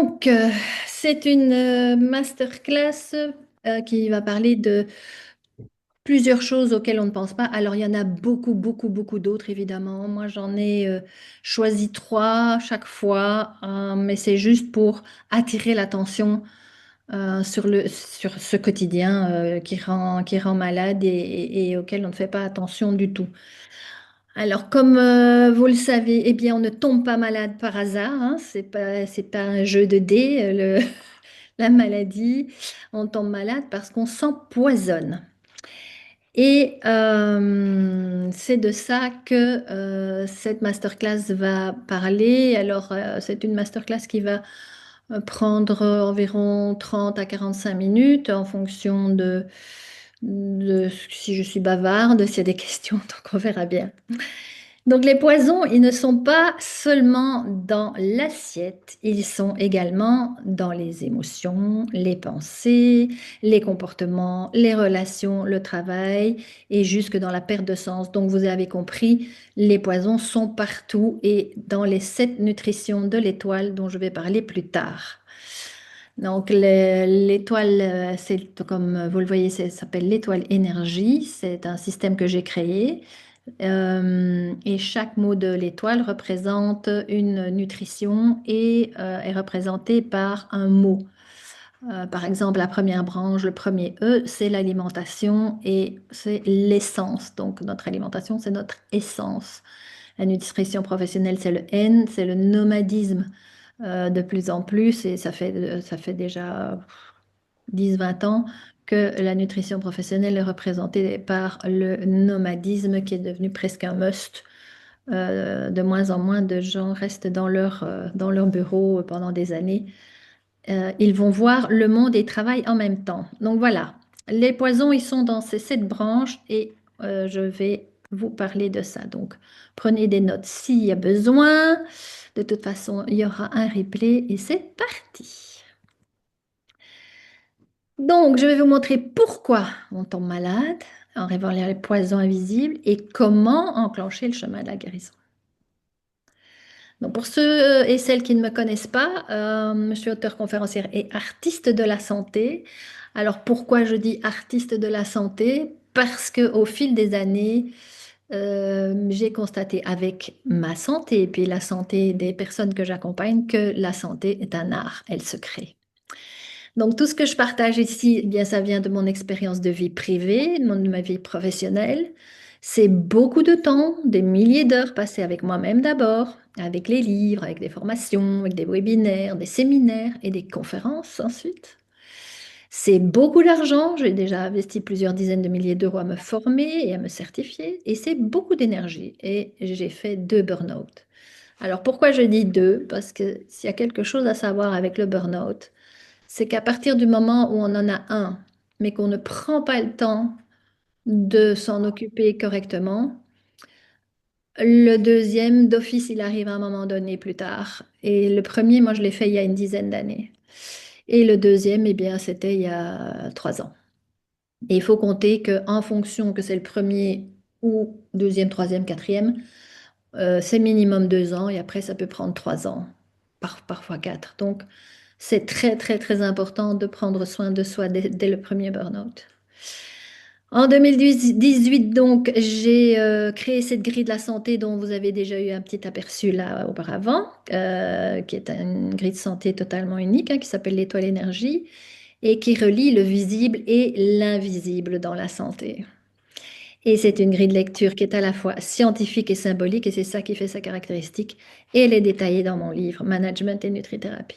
Donc, c'est une masterclass qui va parler de plusieurs choses auxquelles on ne pense pas. Alors, il y en a beaucoup, beaucoup, beaucoup d'autres, évidemment. Moi, j'en ai choisi trois chaque fois, mais c'est juste pour attirer l'attention sur ce quotidien qui rend malade et auquel on ne fait pas attention du tout. Alors, comme vous le savez, eh bien, on ne tombe pas malade par hasard, hein. C'est pas un jeu de dés, la maladie. On tombe malade parce qu'on s'empoisonne. Et c'est de ça que cette masterclass va parler. Alors, c'est une masterclass qui va prendre environ 30 à 45 minutes en fonction de si je suis bavarde, s'il y a des questions, donc on verra bien. Donc les poisons, ils ne sont pas seulement dans l'assiette, ils sont également dans les émotions, les pensées, les comportements, les relations, le travail et jusque dans la perte de sens. Donc vous avez compris, les poisons sont partout et dans les 7 nutritions de l'étoile dont je vais parler plus tard. Donc l'étoile, c'est comme vous le voyez, ça s'appelle l'étoile énergie. C'est un système que j'ai créé. Et chaque mot de l'étoile représente une nutrition et est représenté par un mot. Par exemple, la première branche, le premier E, c'est l'alimentation et c'est l'essence. Donc, notre alimentation, c'est notre essence. La nutrition professionnelle, c'est le N, c'est le nomadisme de plus en plus et ça fait déjà 10, 20 ans que la nutrition professionnelle est représentée par le nomadisme qui est devenu presque un must. De moins en moins de gens restent dans leur bureau pendant des années. Ils vont voir le monde et travaillent en même temps. Donc voilà, les poisons, ils sont dans ces 7 branches et je vais vous parler de ça. Donc prenez des notes s'il y a besoin. De toute façon, il y aura un replay et c'est parti. Donc, je vais vous montrer pourquoi on tombe malade en révélant les poisons invisibles et comment enclencher le chemin de la guérison. Donc, pour ceux et celles qui ne me connaissent pas, je suis auteure conférencière et artiste de la santé. Alors, pourquoi je dis artiste de la santé? Parce qu'au fil des années, j'ai constaté avec ma santé et puis la santé des personnes que j'accompagne que la santé est un art, elle se crée. Donc, tout ce que je partage ici, eh bien, ça vient de mon expérience de vie privée, de ma vie professionnelle. C'est beaucoup de temps, des milliers d'heures passées avec moi-même d'abord, avec les livres, avec des formations, avec des webinaires, des séminaires et des conférences ensuite. C'est beaucoup d'argent. J'ai déjà investi plusieurs dizaines de milliers d'euros à me former et à me certifier. Et c'est beaucoup d'énergie. Et j'ai fait 2 burn-out. Alors, pourquoi je dis deux? Parce que s'il y a quelque chose à savoir avec le burn-out, c'est qu'à partir du moment où on en a un, mais qu'on ne prend pas le temps de s'en occuper correctement, le deuxième, d'office, il arrive à un moment donné plus tard. Et le premier, moi, je l'ai fait il y a une dizaine d'années. Et le deuxième, eh bien, c'était il y a 3 ans. Et il faut compter qu'en fonction que c'est le premier ou deuxième, troisième, quatrième, c'est minimum 2 ans et après, ça peut prendre 3 ans, parfois quatre. Donc, c'est très, très, très important de prendre soin de soi dès le premier burn-out. En 2018, donc, j'ai créé cette grille de la santé dont vous avez déjà eu un petit aperçu là auparavant, qui est une grille de santé totalement unique, hein, qui s'appelle l'étoile énergie et qui relie le visible et l'invisible dans la santé. Et c'est une grille de lecture qui est à la fois scientifique et symbolique, et c'est ça qui fait sa caractéristique, et elle est détaillée dans mon livre Management et Nutrithérapie.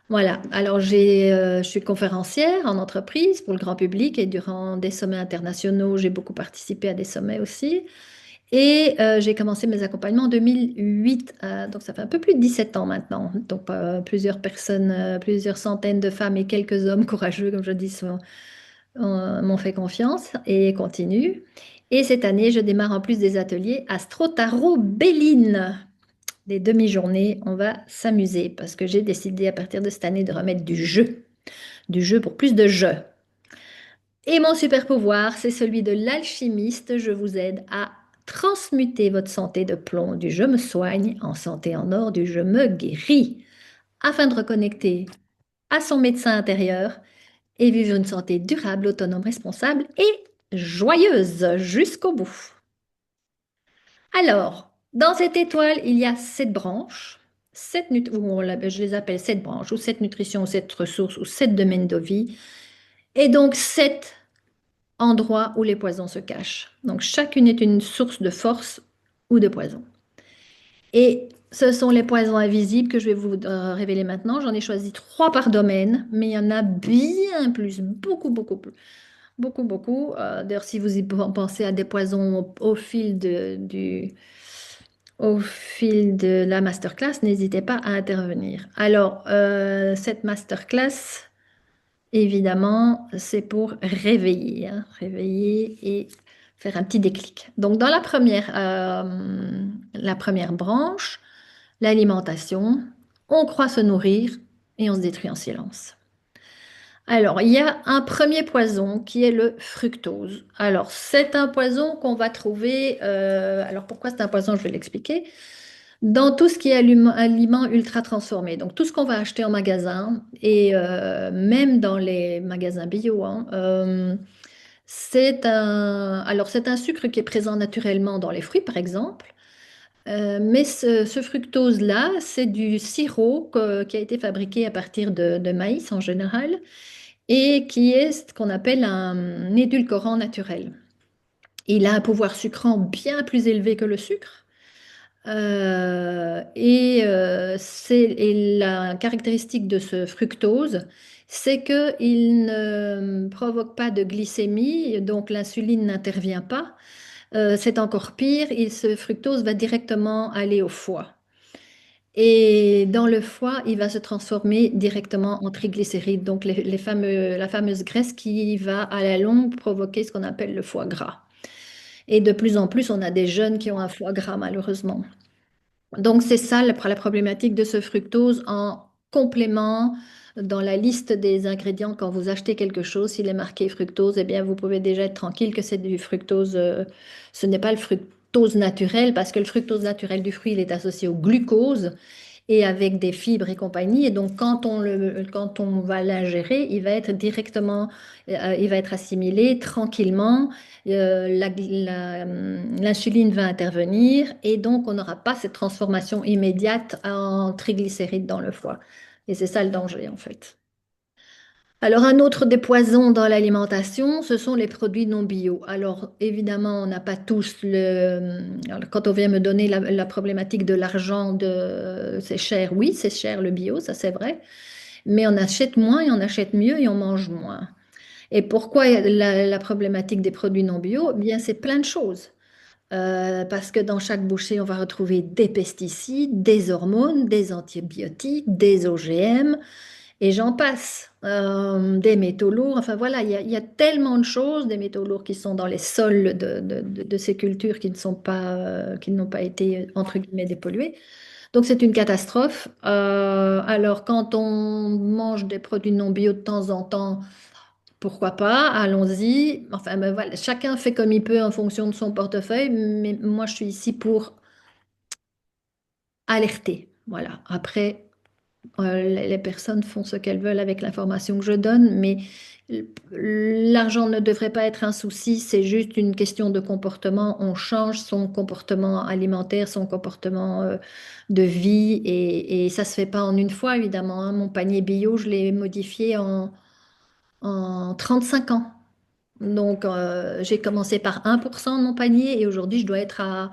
Voilà, alors je suis conférencière en entreprise pour le grand public et durant des sommets internationaux, j'ai beaucoup participé à des sommets aussi. Et j'ai commencé mes accompagnements en 2008, donc ça fait un peu plus de 17 ans maintenant. Donc plusieurs personnes, plusieurs centaines de femmes et quelques hommes courageux, comme je dis, m'ont fait confiance et continuent. Et cette année, je démarre en plus des ateliers Astro Tarot Béline. Des demi-journées, on va s'amuser parce que j'ai décidé à partir de cette année de remettre du jeu pour plus de jeux. Et mon super pouvoir, c'est celui de l'alchimiste. Je vous aide à transmuter votre santé de plomb du je me soigne en santé en or du je me guéris. afin de reconnecter à son médecin intérieur et vivre une santé durable, autonome, responsable et joyeuse jusqu'au bout. Alors, dans cette étoile, il y a 7 branches, je les appelle 7 branches, ou 7 nutritions, ou 7 ressources, ou 7 domaines de vie, et donc 7 endroits où les poisons se cachent. Donc, chacune est une source de force ou de poison. Et ce sont les poisons invisibles que je vais vous révéler maintenant. J'en ai choisi 3 par domaine, mais il y en a bien plus, beaucoup, beaucoup plus. Beaucoup, beaucoup. D'ailleurs, si vous y pensez à des poisons au fil de la masterclass, n'hésitez pas à intervenir. Alors, cette masterclass, évidemment, c'est pour réveiller, hein, réveiller et faire un petit déclic. Donc, dans la première branche, l'alimentation, on croit se nourrir et on se détruit en silence. Alors, il y a un premier poison qui est le fructose. Alors, c'est un poison qu'on va trouver. Alors, pourquoi c'est un poison? Je vais l'expliquer. Dans tout ce qui est aliments ultra transformés, donc tout ce qu'on va acheter en magasin et même dans les magasins bio, hein, c'est un sucre qui est présent naturellement dans les fruits, par exemple. Mais ce fructose-là, c'est du sirop qui a été fabriqué à partir de maïs en général et qui est ce qu'on appelle un édulcorant naturel. Il a un pouvoir sucrant bien plus élevé que le sucre. Et la caractéristique de ce fructose, c'est qu'il ne provoque pas de glycémie, donc l'insuline n'intervient pas. C'est encore pire, ce fructose va directement aller au foie. Et dans le foie, il va se transformer directement en triglycérides, donc la fameuse graisse qui va à la longue provoquer ce qu'on appelle le foie gras. Et de plus en plus, on a des jeunes qui ont un foie gras, malheureusement. Donc c'est ça la problématique de ce fructose en complément dans la liste des ingrédients quand vous achetez quelque chose, s'il est marqué fructose, eh bien vous pouvez déjà être tranquille que c'est du fructose. Ce n'est pas le fructose naturel parce que le fructose naturel du fruit il est associé au glucose et avec des fibres et compagnie. Et donc, quand on va l'ingérer, il va être assimilé tranquillement. L'insuline va intervenir et donc on n'aura pas cette transformation immédiate en triglycérides dans le foie. Et c'est ça le danger, en fait. Alors, un autre des poisons dans l'alimentation, ce sont les produits non bio. Alors, évidemment, on n'a pas tous alors, quand on vient me donner la problématique de l'argent, c'est cher, oui, c'est cher le bio, ça c'est vrai, mais on achète moins et on achète mieux et on mange moins. Et pourquoi la problématique des produits non bio? Eh bien, c'est plein de choses. Parce que dans chaque bouchée, on va retrouver des pesticides, des hormones, des antibiotiques, des OGM. Et j'en passe. Des métaux lourds, enfin voilà, il y a tellement de choses, des métaux lourds qui sont dans les sols de ces cultures qui n'ont pas été, entre guillemets, dépolluées. Donc c'est une catastrophe. Alors quand on mange des produits non bio de temps en temps, pourquoi pas, allons-y. Enfin ben voilà, chacun fait comme il peut en fonction de son portefeuille, mais moi je suis ici pour alerter. Voilà. Après, les personnes font ce qu'elles veulent avec l'information que je donne, mais l'argent ne devrait pas être un souci, c'est juste une question de comportement. On change son comportement alimentaire, son comportement de vie, et ça se fait pas en une fois, évidemment, hein. Mon panier bio, je l'ai modifié en 35 ans. Donc, j'ai commencé par 1% de mon panier et aujourd'hui, je dois être à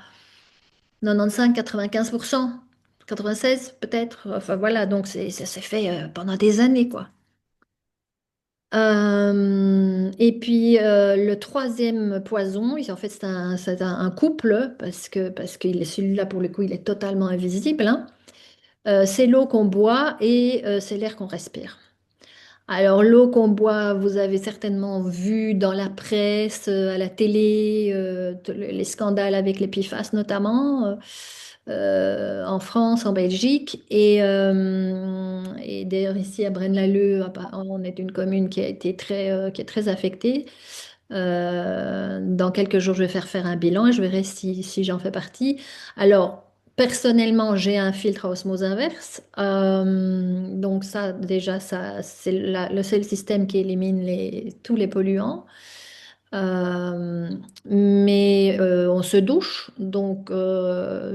95, 95%, 96 peut-être. Enfin voilà, donc ça s'est fait pendant des années, quoi. Et puis le troisième poison, en fait c'est un couple parce que celui-là pour le coup il est totalement invisible, hein. C'est l'eau qu'on boit et c'est l'air qu'on respire. Alors, l'eau qu'on boit, vous avez certainement vu dans la presse, à la télé, les scandales avec les PFAS notamment, en France, en Belgique. Et d'ailleurs, ici à Braine-l'Alleud, on est une commune qui a été qui est très affectée. Dans quelques jours, je vais faire un bilan et je verrai si j'en fais partie. Alors, Personnellement, j'ai un filtre à osmose inverse. Donc ça, déjà, ça, c'est le seul système qui élimine tous les polluants. Euh, mais on se douche, donc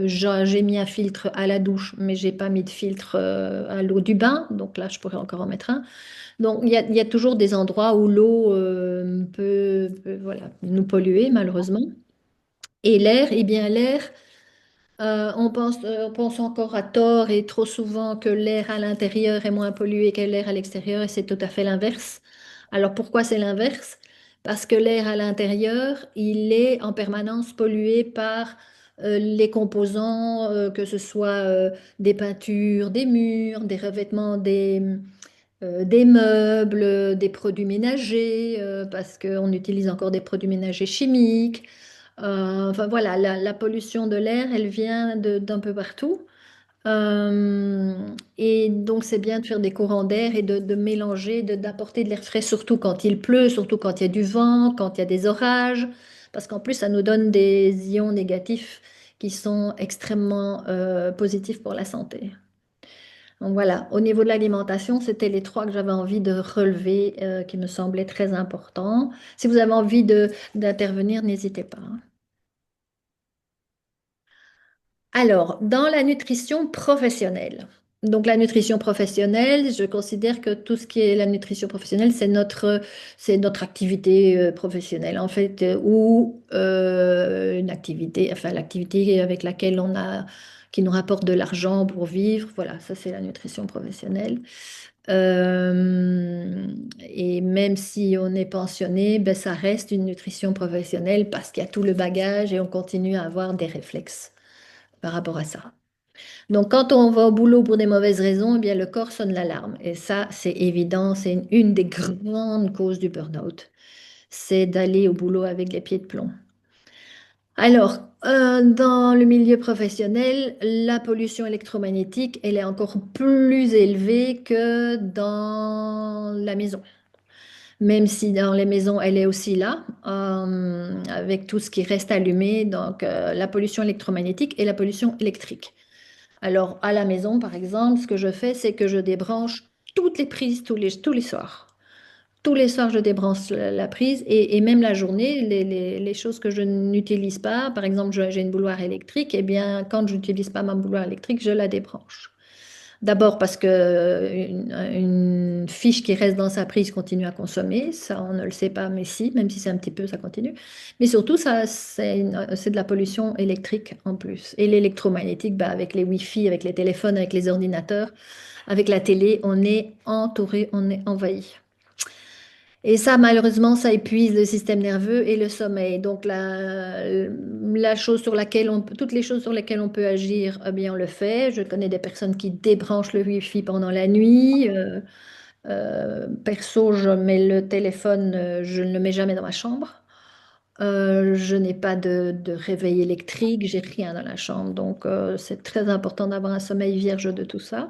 j'ai mis un filtre à la douche, mais j'ai pas mis de filtre à l'eau du bain, donc là je pourrais encore en mettre un. Donc il y a toujours des endroits où l'eau peut, voilà, nous polluer malheureusement. Et l'air, eh bien l'air. On pense encore à tort et trop souvent que l'air à l'intérieur est moins pollué que l'air à l'extérieur et c'est tout à fait l'inverse. Alors pourquoi c'est l'inverse? Parce que l'air à l'intérieur, il est en permanence pollué par les composants, que ce soit des peintures, des murs, des revêtements des meubles, des produits ménagers, parce qu'on utilise encore des produits ménagers chimiques. Enfin voilà, la pollution de l'air, elle vient d'un peu partout. Et donc c'est bien de faire des courants d'air et de mélanger, d'apporter de l'air frais, surtout quand il pleut, surtout quand il y a du vent, quand il y a des orages, parce qu'en plus ça nous donne des ions négatifs qui sont extrêmement positifs pour la santé. Donc voilà, au niveau de l'alimentation, c'était les trois que j'avais envie de relever, qui me semblaient très importants. Si vous avez envie d'intervenir, n'hésitez pas, hein. Alors, dans la nutrition professionnelle. Donc, la nutrition professionnelle, je considère que tout ce qui est la nutrition professionnelle, c'est notre activité professionnelle, en fait, ou une activité, enfin, l'activité avec laquelle qui nous rapporte de l'argent pour vivre. Voilà, ça, c'est la nutrition professionnelle. Et même si on est pensionné, ben, ça reste une nutrition professionnelle parce qu'il y a tout le bagage et on continue à avoir des réflexes par rapport à ça. Donc, quand on va au boulot pour des mauvaises raisons, eh bien, le corps sonne l'alarme. Et ça, c'est évident, c'est une des grandes causes du burn-out. C'est d'aller au boulot avec les pieds de plomb. Alors, dans le milieu professionnel, la pollution électromagnétique, elle est encore plus élevée que dans la maison. Même si dans les maisons, elle est aussi là, avec tout ce qui reste allumé, donc la pollution électromagnétique et la pollution électrique. Alors, à la maison, par exemple, ce que je fais, c'est que je débranche toutes les prises tous les soirs. Tous les soirs, je débranche la prise et même la journée, les choses que je n'utilise pas, par exemple, j'ai une bouilloire électrique, eh bien, quand je n'utilise pas ma bouilloire électrique, je la débranche. D'abord parce que une fiche qui reste dans sa prise continue à consommer, ça on ne le sait pas, mais si, même si c'est un petit peu, ça continue. Mais surtout, ça, c'est de la pollution électrique en plus. Et l'électromagnétique, bah, avec les Wi-Fi, avec les téléphones, avec les ordinateurs, avec la télé, on est entouré, on est envahi. Et ça, malheureusement, ça épuise le système nerveux et le sommeil. Donc, la chose sur laquelle toutes les choses sur lesquelles on peut agir, eh bien, on le fait. Je connais des personnes qui débranchent le Wi-Fi pendant la nuit. Perso, je mets le téléphone, je ne le mets jamais dans ma chambre. Je n'ai pas de réveil électrique, j'ai rien dans la chambre. Donc, c'est très important d'avoir un sommeil vierge de tout ça.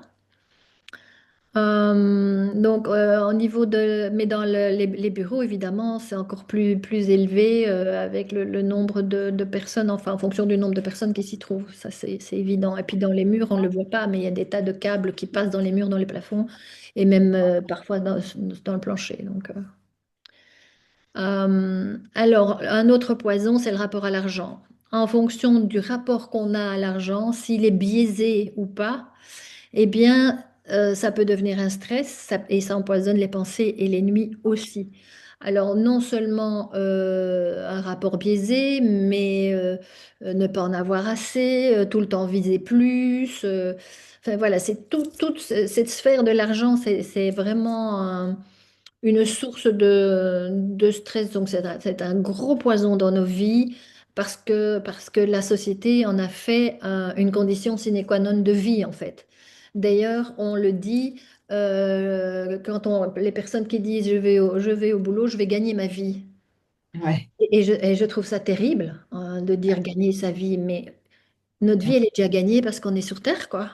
Donc, au niveau mais dans les bureaux, évidemment, c'est encore plus élevé avec le nombre de personnes, enfin, en fonction du nombre de personnes qui s'y trouvent. Ça, c'est évident. Et puis, dans les murs, on ne le voit pas, mais il y a des tas de câbles qui passent dans les murs, dans les plafonds, et même parfois dans le plancher. Donc, alors, un autre poison, c'est le rapport à l'argent. En fonction du rapport qu'on a à l'argent, s'il est biaisé ou pas, eh bien, ça peut devenir un stress et ça empoisonne les pensées et les nuits aussi. Alors, non seulement un rapport biaisé, mais ne pas en avoir assez, tout le temps viser plus. Enfin, voilà, c'est toute cette sphère de l'argent, c'est vraiment une source de stress. Donc, c'est un gros poison dans nos vies parce que la société en a fait une condition sine qua non de vie, en fait. D'ailleurs, on le dit quand les personnes qui disent je vais au boulot, je vais gagner ma vie. Ouais. Et je trouve ça terrible de dire gagner sa vie, mais notre vie, Ouais. elle est déjà gagnée parce qu'on est sur Terre, quoi.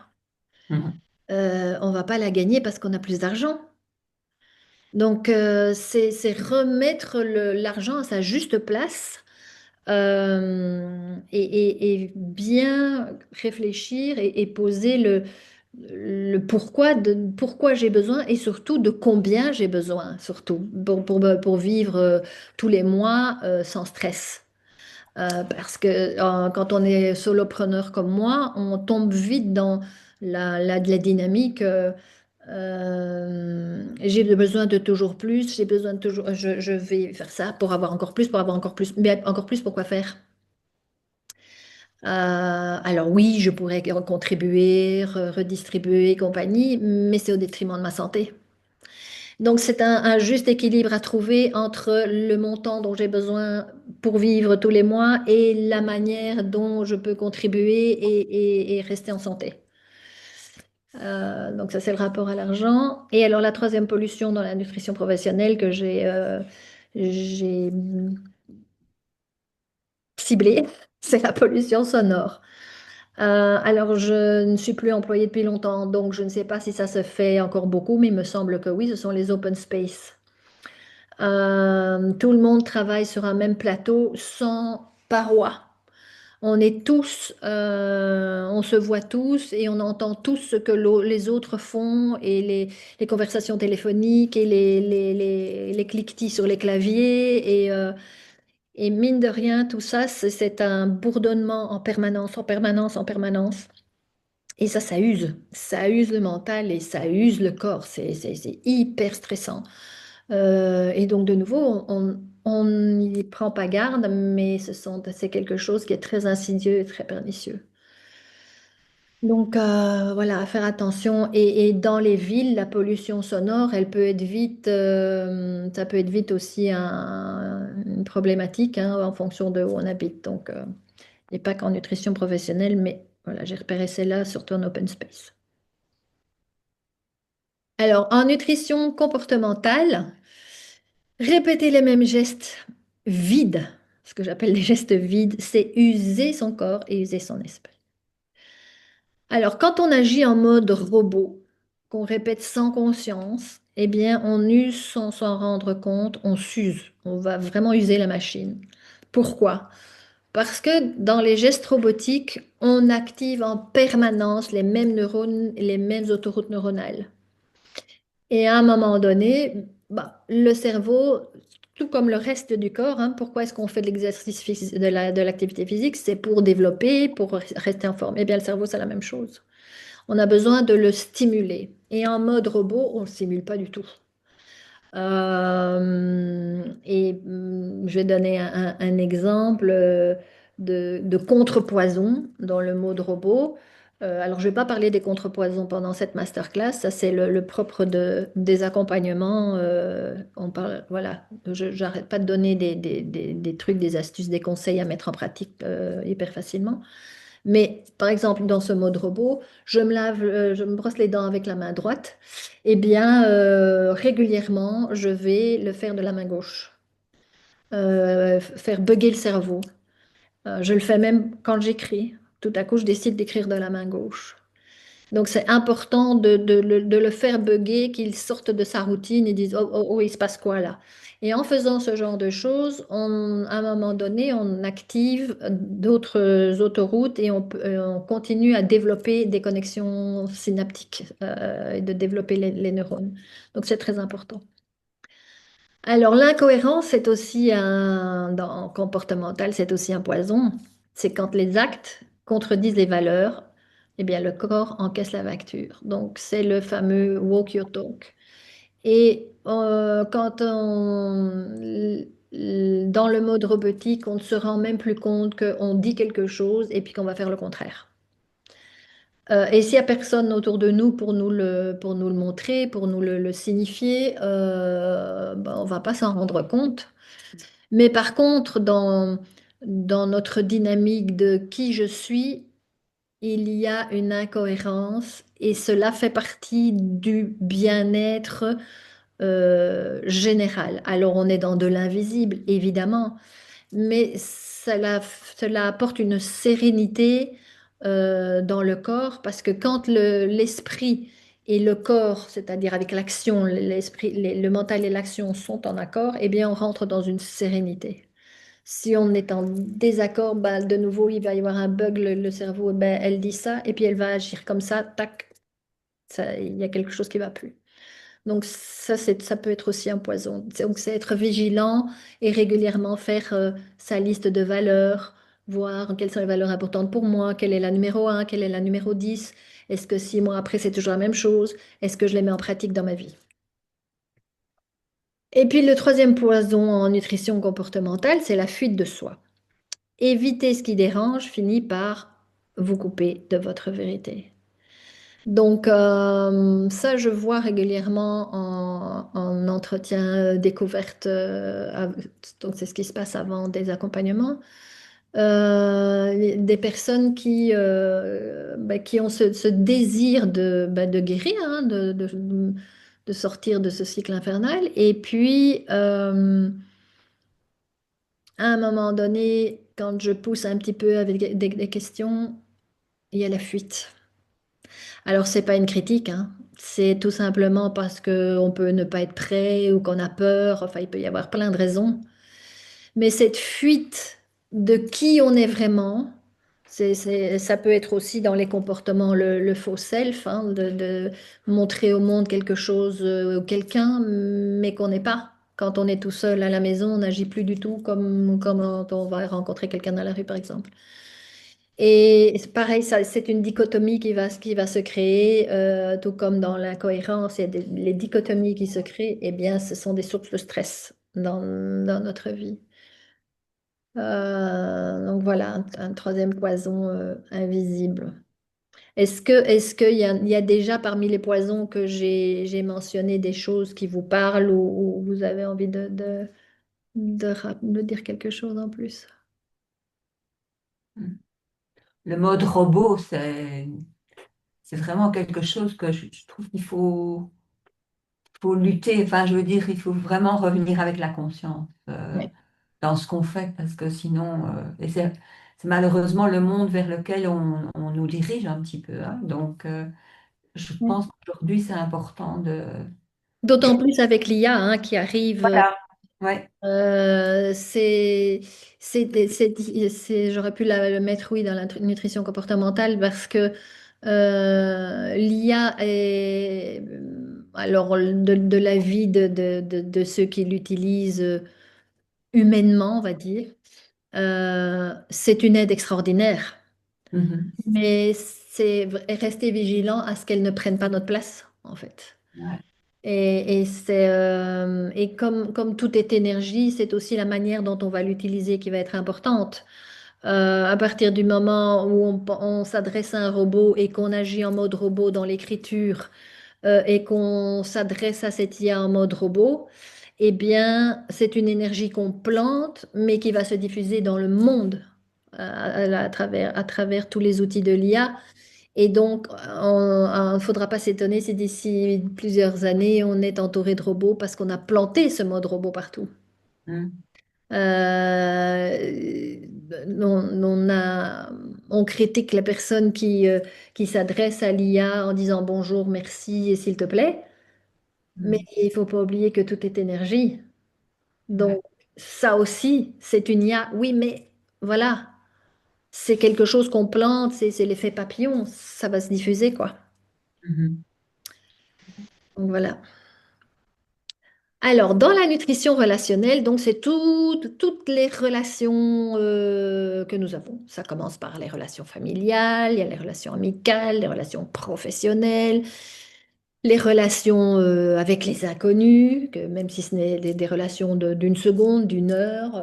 Mhm. On va pas la gagner parce qu'on a plus d'argent. Donc, c'est remettre l'argent à sa juste place. et bien réfléchir et poser le pourquoi pourquoi j'ai besoin et surtout de combien j'ai besoin, surtout pour vivre tous les mois sans stress. Parce que quand on est solopreneur comme moi, on tombe vite dans la dynamique. J'ai besoin de toujours plus, j'ai besoin de toujours, je vais faire ça pour avoir encore plus, pour avoir encore plus, mais encore plus, pourquoi faire? Alors oui, je pourrais contribuer, redistribuer et compagnie, mais c'est au détriment de ma santé. Donc c'est un juste équilibre à trouver entre le montant dont j'ai besoin pour vivre tous les mois et la manière dont je peux contribuer et rester en santé. Donc ça c'est le rapport à l'argent. Et alors la troisième pollution dans la nutrition professionnelle que j'ai ciblée, c'est la pollution sonore. Alors, je ne suis plus employée depuis longtemps, donc je ne sais pas si ça se fait encore beaucoup, mais il me semble que oui, ce sont les open space. Tout le monde travaille sur un même plateau sans paroi. On est tous, on se voit tous et on entend tous ce que les autres font et les conversations téléphoniques et les cliquetis sur les claviers et mine de rien, tout ça, c'est un bourdonnement en permanence, en permanence, en permanence. Et ça use. Ça use le mental et ça use le corps. C'est hyper stressant. Et donc, de nouveau, on n'y prend pas garde, mais c'est quelque chose qui est très insidieux et très pernicieux. Donc, voilà, à faire attention. Et dans les villes, la pollution sonore, elle peut être vite, ça peut être vite aussi une problématique hein, en fonction de où on habite. Donc, et pas qu'en nutrition professionnelle, mais voilà, j'ai repéré celle-là, surtout en open space. Alors, en nutrition comportementale, répéter les mêmes gestes vides, ce que j'appelle les gestes vides, c'est user son corps et user son esprit. Alors, quand on agit en mode robot, qu'on répète sans conscience, eh bien, on use sans s'en rendre compte, on s'use, on va vraiment user la machine. Pourquoi? Parce que dans les gestes robotiques, on active en permanence les mêmes neurones, les mêmes autoroutes neuronales. Et à un moment donné, bah, le cerveau, tout comme le reste du corps, hein, pourquoi est-ce qu'on fait de l'exercice physique, de l'activité physique? C'est pour développer, pour rester en forme. Eh bien, le cerveau, c'est la même chose. On a besoin de le stimuler. Et en mode robot, on ne le stimule pas du tout. Je vais donner un exemple de contrepoison dans le mode robot. Alors, je ne vais pas parler des contrepoisons pendant cette masterclass, ça c'est le propre des accompagnements. On parle, voilà, j'arrête pas de donner des trucs, des astuces, des conseils à mettre en pratique hyper facilement. Mais par exemple, dans ce mode robot, je me brosse les dents avec la main droite. Eh bien, régulièrement, je vais le faire de la main gauche, faire bugger le cerveau. Je le fais même quand j'écris. Tout à coup, je décide d'écrire de la main gauche. Donc, c'est important de le faire bugger, qu'il sorte de sa routine et dise, oh, oh, oh, il se passe quoi là? Et en faisant ce genre de choses, à un moment donné, on active d'autres autoroutes et on continue à développer des connexions synaptiques et de développer les neurones. Donc, c'est très important. Alors, l'incohérence, c'est aussi dans comportemental, c'est aussi un poison. C'est quand les actes contredisent les valeurs, eh bien, le corps encaisse la facture. Donc, c'est le fameux walk your talk. Et quand dans le mode robotique, on ne se rend même plus compte qu'on dit quelque chose et puis qu'on va faire le contraire. Et s'il n'y a personne autour de nous pour nous le montrer, pour nous le signifier, ben, on ne va pas s'en rendre compte. Mais par contre, dans notre dynamique de qui je suis, il y a une incohérence et cela fait partie du bien-être général. Alors on est dans de l'invisible, évidemment, mais cela apporte une sérénité dans le corps parce que quand l'esprit et le corps, c'est-à-dire avec l'action, l'esprit, le mental et l'action sont en accord, eh bien on rentre dans une sérénité. Si on est en désaccord, bah, de nouveau, il va y avoir un bug, le cerveau, ben, elle dit ça, et puis elle va agir comme ça, tac, il y a quelque chose qui va plus. Donc ça, ça peut être aussi un poison. Donc c'est être vigilant et régulièrement faire sa liste de valeurs, voir quelles sont les valeurs importantes pour moi, quelle est la numéro un, quelle est la numéro 10. Est-ce que 6 mois après, c'est toujours la même chose? Est-ce que je les mets en pratique dans ma vie? Et puis le troisième poison en nutrition comportementale, c'est la fuite de soi. Éviter ce qui dérange finit par vous couper de votre vérité. Donc ça, je vois régulièrement en entretien découverte, donc c'est ce qui se passe avant des accompagnements. Des personnes qui ont ce désir de guérir, hein, de sortir de ce cycle infernal. Et puis, à un moment donné, quand je pousse un petit peu avec des questions, il y a la fuite. Alors, c'est pas une critique, hein. C'est tout simplement parce qu'on peut ne pas être prêt ou qu'on a peur. Enfin, il peut y avoir plein de raisons. Mais cette fuite de qui on est vraiment, ça peut être aussi dans les comportements, le faux self, hein, de montrer au monde quelque chose ou quelqu'un, mais qu'on n'est pas. Quand on est tout seul à la maison, on n'agit plus du tout comme quand on va rencontrer quelqu'un dans la rue, par exemple. Et c'est pareil, c'est une dichotomie qui va se créer, tout comme dans l'incohérence, il y a les dichotomies qui se créent, eh bien, ce sont des sources de stress dans notre vie. Donc voilà, un troisième poison invisible. Est-ce qu'il y a déjà parmi les poisons que j'ai mentionné des choses qui vous parlent ou vous avez envie de dire quelque chose en plus? Le mode robot, c'est vraiment quelque chose que je trouve qu'il faut lutter. Enfin, je veux dire, il faut vraiment revenir avec la conscience Ouais. dans ce qu'on fait, parce que sinon, et c'est malheureusement le monde vers lequel on nous dirige un petit peu, hein. Donc, je pense qu'aujourd'hui, c'est important de... D'autant plus avec l'IA hein, qui arrive. Voilà. Ouais. Euh, c'est, j'aurais pu le mettre, oui, dans la nutrition comportementale parce que l'IA est, alors, de la vie de ceux qui l'utilisent humainement, on va dire, c'est une aide extraordinaire. Mhm. Mais c'est rester vigilant à ce qu'elle ne prenne pas notre place, en fait. Ouais. Et comme tout est énergie, c'est aussi la manière dont on va l'utiliser qui va être importante. À partir du moment où on s'adresse à un robot et qu'on agit en mode robot dans l'écriture et qu'on s'adresse à cette IA en mode robot, eh bien, c'est une énergie qu'on plante, mais qui va se diffuser dans le monde à travers tous les outils de l'IA. Et donc, il ne faudra pas s'étonner si d'ici plusieurs années, on est entouré de robots parce qu'on a planté ce mode robot partout. Mhm. Euh, on critique la personne qui s'adresse à l'IA en disant bonjour, merci et s'il te plaît, mais Mhm. il ne faut pas oublier que tout est énergie. Ouais. Donc, ça aussi, c'est une IA. Oui, mais voilà, c'est quelque chose qu'on plante, c'est l'effet papillon, ça va se diffuser, quoi. Mhm. Donc, voilà. Alors, dans la nutrition relationnelle, donc c'est toutes les relations que nous avons. Ça commence par les relations familiales, il y a les relations amicales, les relations professionnelles, les relations avec les inconnus, que même si ce n'est des relations d'une seconde, d'une heure,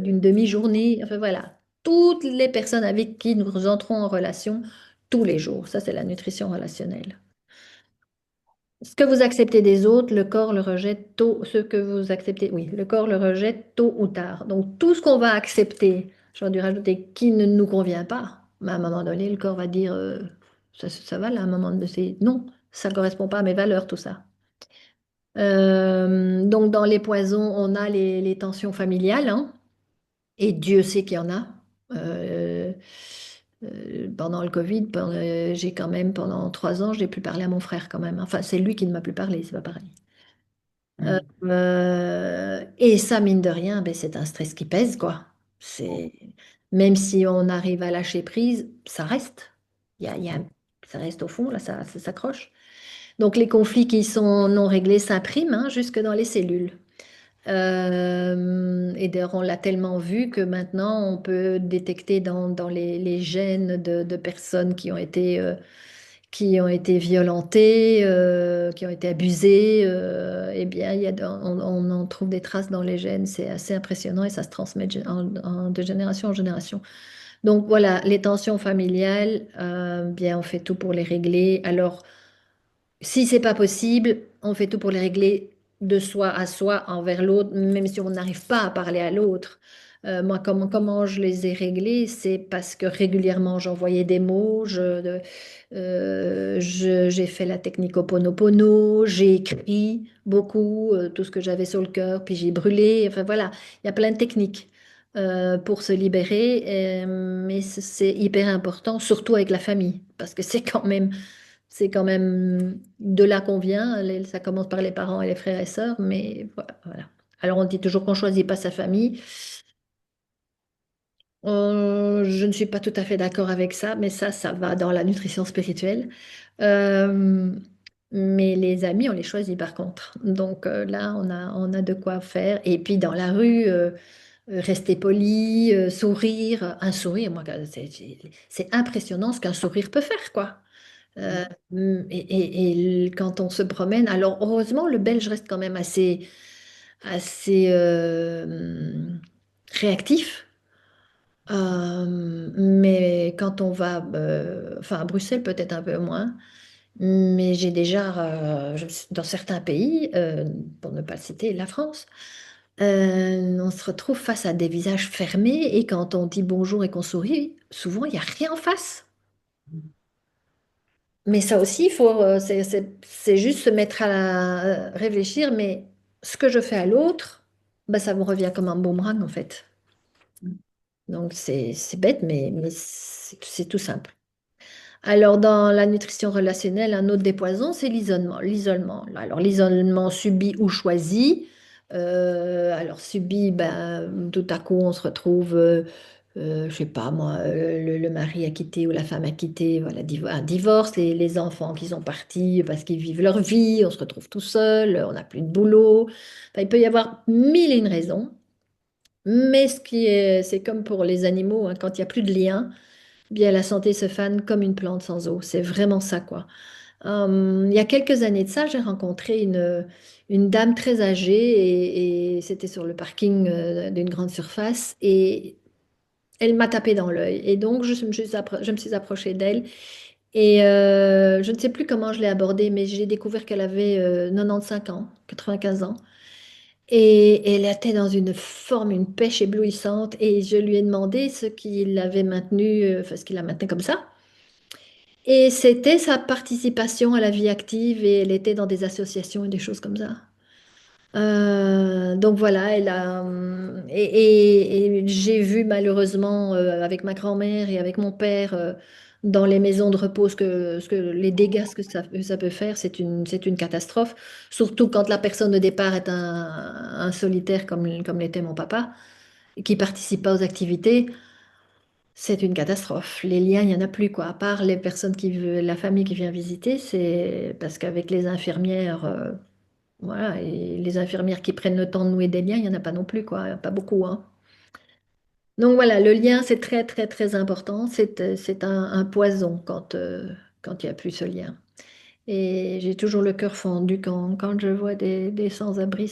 d'une demi-journée, enfin voilà, toutes les personnes avec qui nous entrons en relation tous les jours. Ça, c'est la nutrition relationnelle. Ce que vous acceptez des autres, le corps le rejette tôt. Ce que vous acceptez, oui, le corps le rejette tôt ou tard. Donc tout ce qu'on va accepter, j'aurais dû rajouter qui ne nous convient pas, mais à un moment donné, le corps va dire ça va là, à un moment donné, non, ça ne correspond pas à mes valeurs, tout ça. Donc dans les poisons, on a les tensions familiales, hein, et Dieu sait qu'il y en a. Euh, pendant le Covid, j'ai quand même, pendant 3 ans, je n'ai plus parlé à mon frère quand même. Enfin, c'est lui qui ne m'a plus parlé, c'est pas pareil. Et ça, mine de rien, ben, c'est un stress qui pèse, quoi. C'est... Même si on arrive à lâcher prise, ça reste. Il y a ça reste au fond, là, ça s'accroche. Donc les conflits qui sont non réglés s'impriment hein, jusque dans les cellules. Et d'ailleurs, on l'a tellement vu que maintenant, on peut détecter dans les gènes de personnes qui ont été violentées, qui ont été abusées. Eh bien, on en trouve des traces dans les gènes. C'est assez impressionnant et ça se transmet de génération en génération. Donc voilà, les tensions familiales, bien, on fait tout pour les régler. Alors, si c'est pas possible, on fait tout pour les régler de soi à soi envers l'autre, même si on n'arrive pas à parler à l'autre. Moi, comment je les ai réglés, c'est parce que régulièrement j'envoyais des mots, j'ai fait la technique Ho'oponopono, j'ai écrit beaucoup, tout ce que j'avais sur le cœur, puis j'ai brûlé. Enfin voilà, il y a plein de techniques pour se libérer, mais c'est hyper important, surtout avec la famille, parce que c'est quand même de là qu'on vient. Ça commence par les parents et les frères et sœurs, mais voilà. Alors on dit toujours qu'on choisit pas sa famille. Je ne suis pas tout à fait d'accord avec ça, mais ça va dans la nutrition spirituelle. Euh, mais les amis, on les choisit par contre. Donc là, on a de quoi faire. Et puis dans la rue, rester poli, sourire. Un sourire, moi, c'est impressionnant ce qu'un sourire peut faire, quoi. Euh, et quand on se promène, alors heureusement, le Belge reste quand même assez réactif. Mais quand on va, enfin à Bruxelles peut-être un peu moins, mais j'ai déjà, dans certains pays, pour ne pas le citer, la France, on se retrouve face à des visages fermés et quand on dit bonjour et qu'on sourit, souvent il n'y a rien en face. Mais ça aussi, il faut, c'est juste se mettre à réfléchir, mais ce que je fais à l'autre, bah, ça me revient comme un boomerang en fait. Donc c'est bête, mais c'est tout simple. Alors dans la nutrition relationnelle, un autre des poisons, c'est l'isolement. L'isolement. Alors l'isolement subi ou choisi. Alors subi, ben, tout à coup on se retrouve je sais pas moi, le mari a quitté ou la femme a quitté, voilà, un divorce, les enfants qui sont partis parce qu'ils vivent leur vie, on se retrouve tout seul, on n'a plus de boulot. Enfin, il peut y avoir mille et une raisons, mais c'est comme pour les animaux, hein, quand il n'y a plus de lien, bien la santé se fane comme une plante sans eau. C'est vraiment ça, quoi. Il y a quelques années de ça, j'ai rencontré une dame très âgée et c'était sur le parking d'une grande surface et elle m'a tapé dans l'œil. Et donc, je me suis approchée d'elle. Et je ne sais plus comment je l'ai abordée, mais j'ai découvert qu'elle avait 95 ans, 95 ans. Et elle était dans une forme, une pêche éblouissante. Et je lui ai demandé ce qui l'avait maintenue, enfin, ce qui la maintenait comme ça. Et c'était sa participation à la vie active. Et elle était dans des associations et des choses comme ça. Donc voilà, et j'ai vu malheureusement avec ma grand-mère et avec mon père dans les maisons de repos les dégâts que ça peut faire, c'est une catastrophe. Surtout quand la personne de départ est un solitaire comme l'était mon papa, qui participe pas aux activités, c'est une catastrophe. Les liens, il n'y en a plus quoi. À part les personnes la famille qui vient visiter, c'est parce qu'avec les infirmières. Voilà, et les infirmières qui prennent le temps de nouer des liens, il n'y en a pas non plus, quoi, pas beaucoup, hein. Donc voilà, le lien, c'est très, très, très important. C'est un poison quand il n'y a plus ce lien. Et j'ai toujours le cœur fendu quand je vois des sans-abri.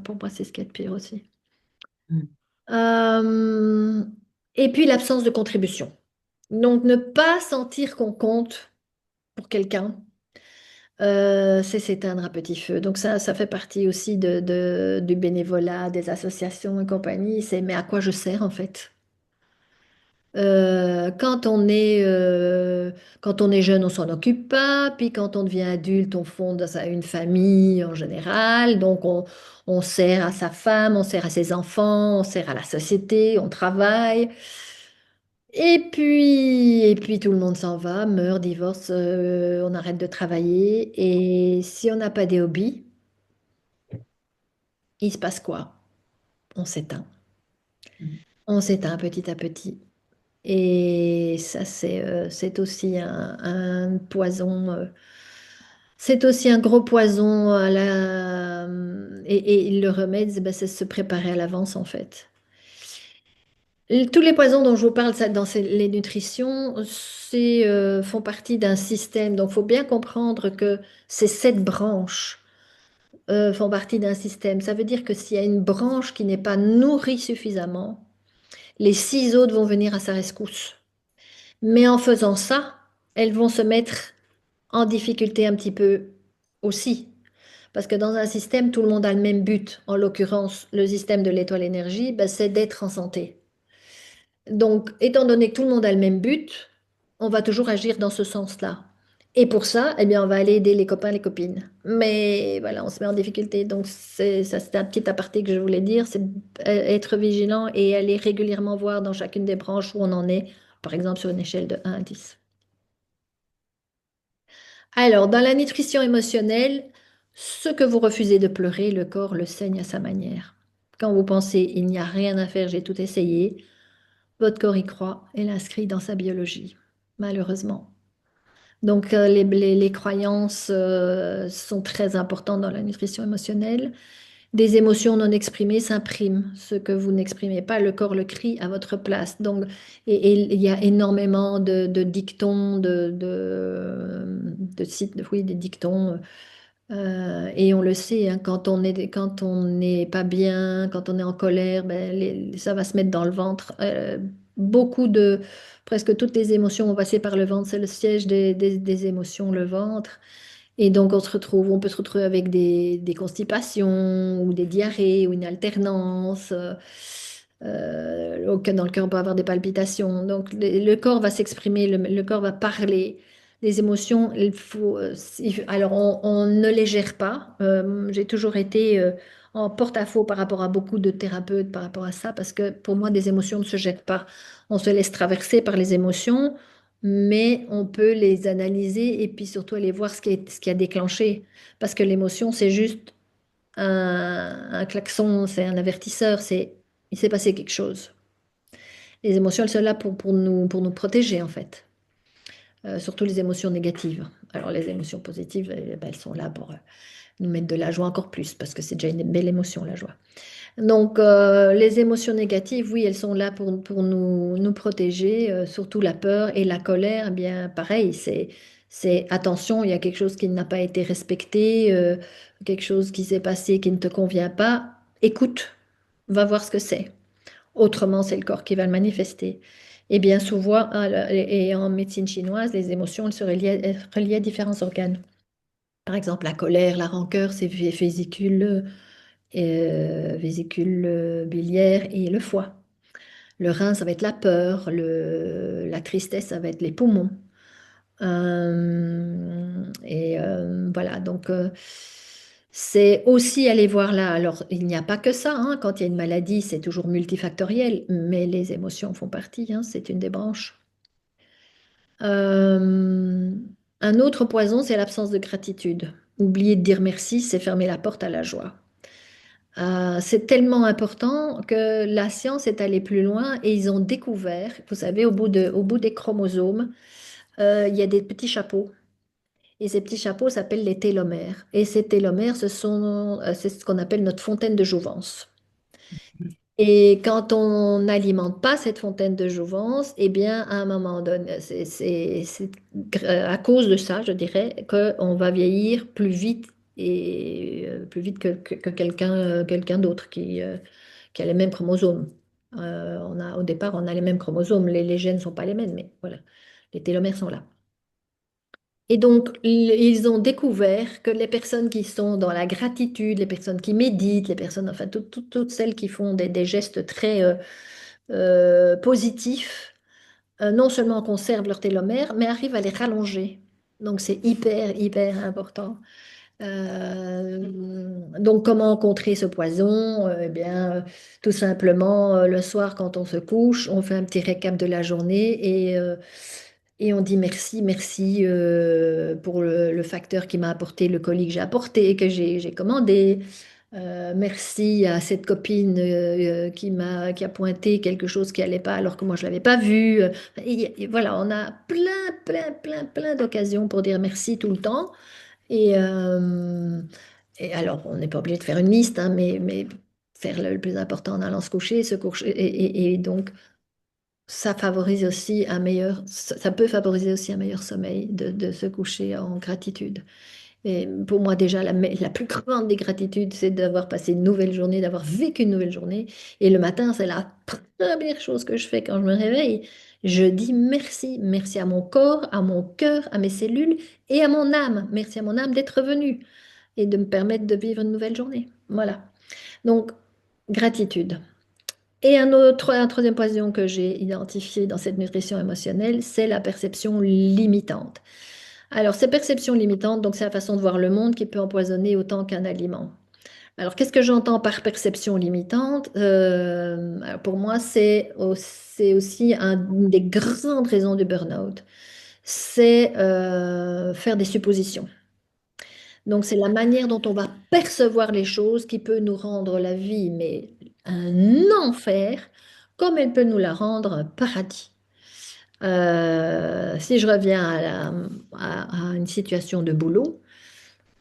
Pour moi, c'est ce qu'il y a de pire aussi. Euh, et puis l'absence de contribution. Donc ne pas sentir qu'on compte pour quelqu'un. C'est s'éteindre à petit feu. Donc ça fait partie aussi du bénévolat, des associations et compagnie. Mais à quoi je sers en fait? Quand on est jeune, on s'en occupe pas. Puis quand on devient adulte, on fonde une famille en général. Donc on sert à sa femme, on sert à ses enfants, on sert à la société, on travaille. Et puis tout le monde s'en va, meurt, divorce, on arrête de travailler. Et si on n'a pas des hobbies, il se passe quoi? On s'éteint. Mhm. On s'éteint petit à petit. Et ça, c'est aussi un poison. C'est aussi un gros poison et le remède, ben, c'est se préparer à l'avance en fait. Tous les poisons dont je vous parle ça, dans les nutritions, font partie d'un système. Donc, il faut bien comprendre que ces 7 branches font partie d'un système. Ça veut dire que s'il y a une branche qui n'est pas nourrie suffisamment, les 6 autres vont venir à sa rescousse. Mais en faisant ça, elles vont se mettre en difficulté un petit peu aussi. Parce que dans un système, tout le monde a le même but. En l'occurrence, le système de l'étoile énergie, ben, c'est d'être en santé. Donc, étant donné que tout le monde a le même but, on va toujours agir dans ce sens-là. Et pour ça, eh bien, on va aller aider les copains, les copines. Mais voilà, on se met en difficulté. Donc, ça, c'était un petit aparté que je voulais dire, c'est être vigilant et aller régulièrement voir dans chacune des branches où on en est, par exemple sur une échelle de 1 à 10. Alors, dans la nutrition émotionnelle, ce que vous refusez de pleurer, le corps le saigne à sa manière. Quand vous pensez, il n'y a rien à faire, j'ai tout essayé, votre corps y croit et l'inscrit dans sa biologie, malheureusement. Donc, les croyances sont très importantes dans la nutrition émotionnelle. Des émotions non exprimées s'impriment. Ce que vous n'exprimez pas, le corps le crie à votre place. Donc, et il y a énormément de dictons, oui, des dictons. Et on le sait, hein, quand on n'est pas bien, quand on est en colère, ben, ça va se mettre dans le ventre. Beaucoup de, presque toutes les émotions vont passer par le ventre. C'est le siège des émotions, le ventre. Et donc on peut se retrouver avec des constipations ou des diarrhées ou une alternance. Dans le cœur, on peut avoir des palpitations. Donc le corps va s'exprimer, le corps va parler. Les émotions, alors on ne les gère pas. J'ai toujours été en porte-à-faux par rapport à beaucoup de thérapeutes par rapport à ça, parce que pour moi, des émotions ne se jettent pas. On se laisse traverser par les émotions, mais on peut les analyser et puis surtout aller voir ce qui a déclenché. Parce que l'émotion, c'est juste un klaxon, c'est un avertisseur, il s'est passé quelque chose. Les émotions, elles sont là pour nous protéger, en fait. Surtout les émotions négatives. Alors les émotions positives, ben, elles sont là pour nous mettre de la joie encore plus, parce que c'est déjà une belle émotion, la joie. Donc, les émotions négatives, oui, elles sont là pour nous protéger, surtout la peur et la colère. Eh bien, pareil, c'est attention, il y a quelque chose qui n'a pas été respecté, quelque chose qui s'est passé qui ne te convient pas. Écoute, va voir ce que c'est. Autrement, c'est le corps qui va le manifester. Et bien souvent, et en médecine chinoise, les émotions, elles seraient reliées à différents organes. Par exemple, la colère, la rancœur, c'est vésicule biliaire et le foie. Le rein, ça va être la peur. La tristesse, ça va être les poumons. Voilà, donc c'est aussi aller voir là. Alors, il n'y a pas que ça, hein. Quand il y a une maladie, c'est toujours multifactoriel, mais les émotions font partie, hein, c'est une des branches. Euh, un autre poison, c'est l'absence de gratitude. Oublier de dire merci, c'est fermer la porte à la joie. C'est tellement important que la science est allée plus loin et ils ont découvert, vous savez, au bout des chromosomes, il y a des petits chapeaux. Et ces petits chapeaux s'appellent les télomères. Et ces télomères, c'est ce qu'on appelle notre fontaine de jouvence. Et quand on n'alimente pas cette fontaine de jouvence, eh bien, à un moment donné, à cause de ça, je dirais, qu'on va vieillir plus vite et plus vite que quelqu'un d'autre qui a les mêmes chromosomes. Au départ, on a les mêmes chromosomes, les gènes ne sont pas les mêmes, mais voilà, les télomères sont là. Et donc, ils ont découvert que les personnes qui sont dans la gratitude, les personnes qui méditent, les personnes, enfin, toutes celles qui font des gestes très positifs, non seulement conservent leur télomère, mais arrivent à les rallonger. Donc, c'est hyper, hyper important. Donc, comment contrer ce poison? Eh bien, tout simplement, le soir, quand on se couche, on fait un petit récap de la journée et on dit merci, merci pour le facteur qui m'a apporté le colis que j'ai apporté, que j'ai commandé. Merci à cette copine qui a pointé quelque chose qui allait pas alors que moi je l'avais pas vu. Et voilà, on a plein d'occasions pour dire merci tout le temps. Et, euh, et alors, on n'est pas obligé de faire une liste, hein, mais faire le plus important en allant se coucher. Et donc, ça favorise aussi ça peut favoriser aussi un meilleur sommeil de se coucher en gratitude. Et pour moi, déjà, la plus grande des gratitudes, c'est d'avoir passé une nouvelle journée, d'avoir vécu une nouvelle journée. Et le matin, c'est la première chose que je fais quand je me réveille. Je dis merci. Merci à mon corps, à mon cœur, à mes cellules et à mon âme. Merci à mon âme d'être venue et de me permettre de vivre une nouvelle journée. Voilà. Donc, gratitude. Et un troisième poison que j'ai identifié dans cette nutrition émotionnelle, c'est la perception limitante. Alors, ces perceptions limitantes, donc c'est la façon de voir le monde qui peut empoisonner autant qu'un aliment. Alors, qu'est-ce que j'entends par perception limitante? Alors, pour moi, c'est aussi une des grandes raisons du burn-out. C'est faire des suppositions. Donc, c'est la manière dont on va percevoir les choses qui peut nous rendre la vie, mais un enfer, comme elle peut nous la rendre un paradis. Si je reviens à une situation de boulot,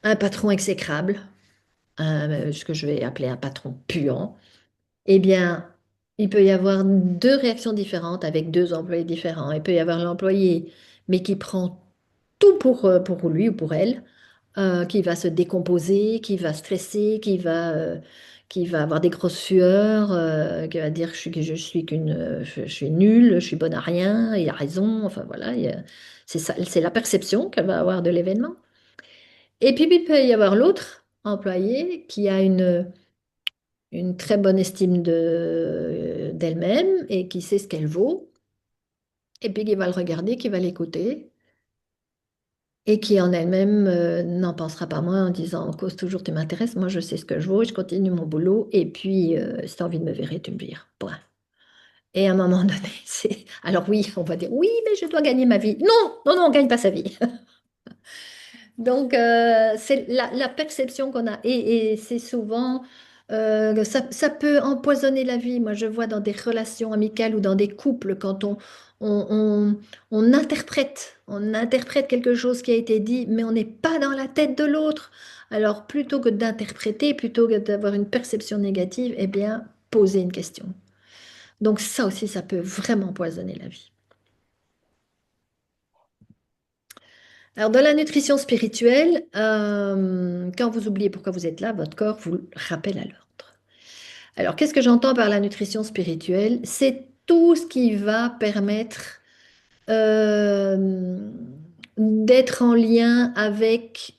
un patron exécrable, ce que je vais appeler un patron puant, eh bien, il peut y avoir deux réactions différentes avec deux employés différents. Il peut y avoir l'employé, mais qui prend tout pour lui ou pour elle, qui va se décomposer, qui va stresser, qui va avoir des grosses sueurs, qui va dire je suis nulle, je suis bonne à rien, il a raison, enfin voilà, c'est ça, c'est la perception qu'elle va avoir de l'événement. Et puis il peut y avoir l'autre employé qui a une très bonne estime d'elle-même et qui sait ce qu'elle vaut, et puis qui va le regarder, qui va l'écouter et qui en elle-même n'en pensera pas moins en disant, en cause toujours tu m'intéresses, moi je sais ce que je vaux et je continue mon boulot et puis si tu as envie de me virer, tu me vires. Point. Et à un moment donné, c'est... Alors oui, on va dire, oui, mais je dois gagner ma vie. Non, non, non, on ne gagne pas sa vie. Donc, c'est la perception qu'on a. Et c'est souvent, ça peut empoisonner la vie. Moi, je vois dans des relations amicales ou dans des couples, quand on, on- on interprète quelque chose qui a été dit, mais on n'est pas dans la tête de l'autre. Alors, plutôt que d'interpréter, plutôt que d'avoir une perception négative, eh bien, poser une question. Donc, ça aussi, ça peut vraiment empoisonner la vie. Alors, dans la nutrition spirituelle, quand vous oubliez pourquoi vous êtes là, votre corps vous le rappelle à l'ordre. Alors, qu'est-ce que j'entends par la nutrition spirituelle? C'est tout ce qui va permettre euh, d'être en lien avec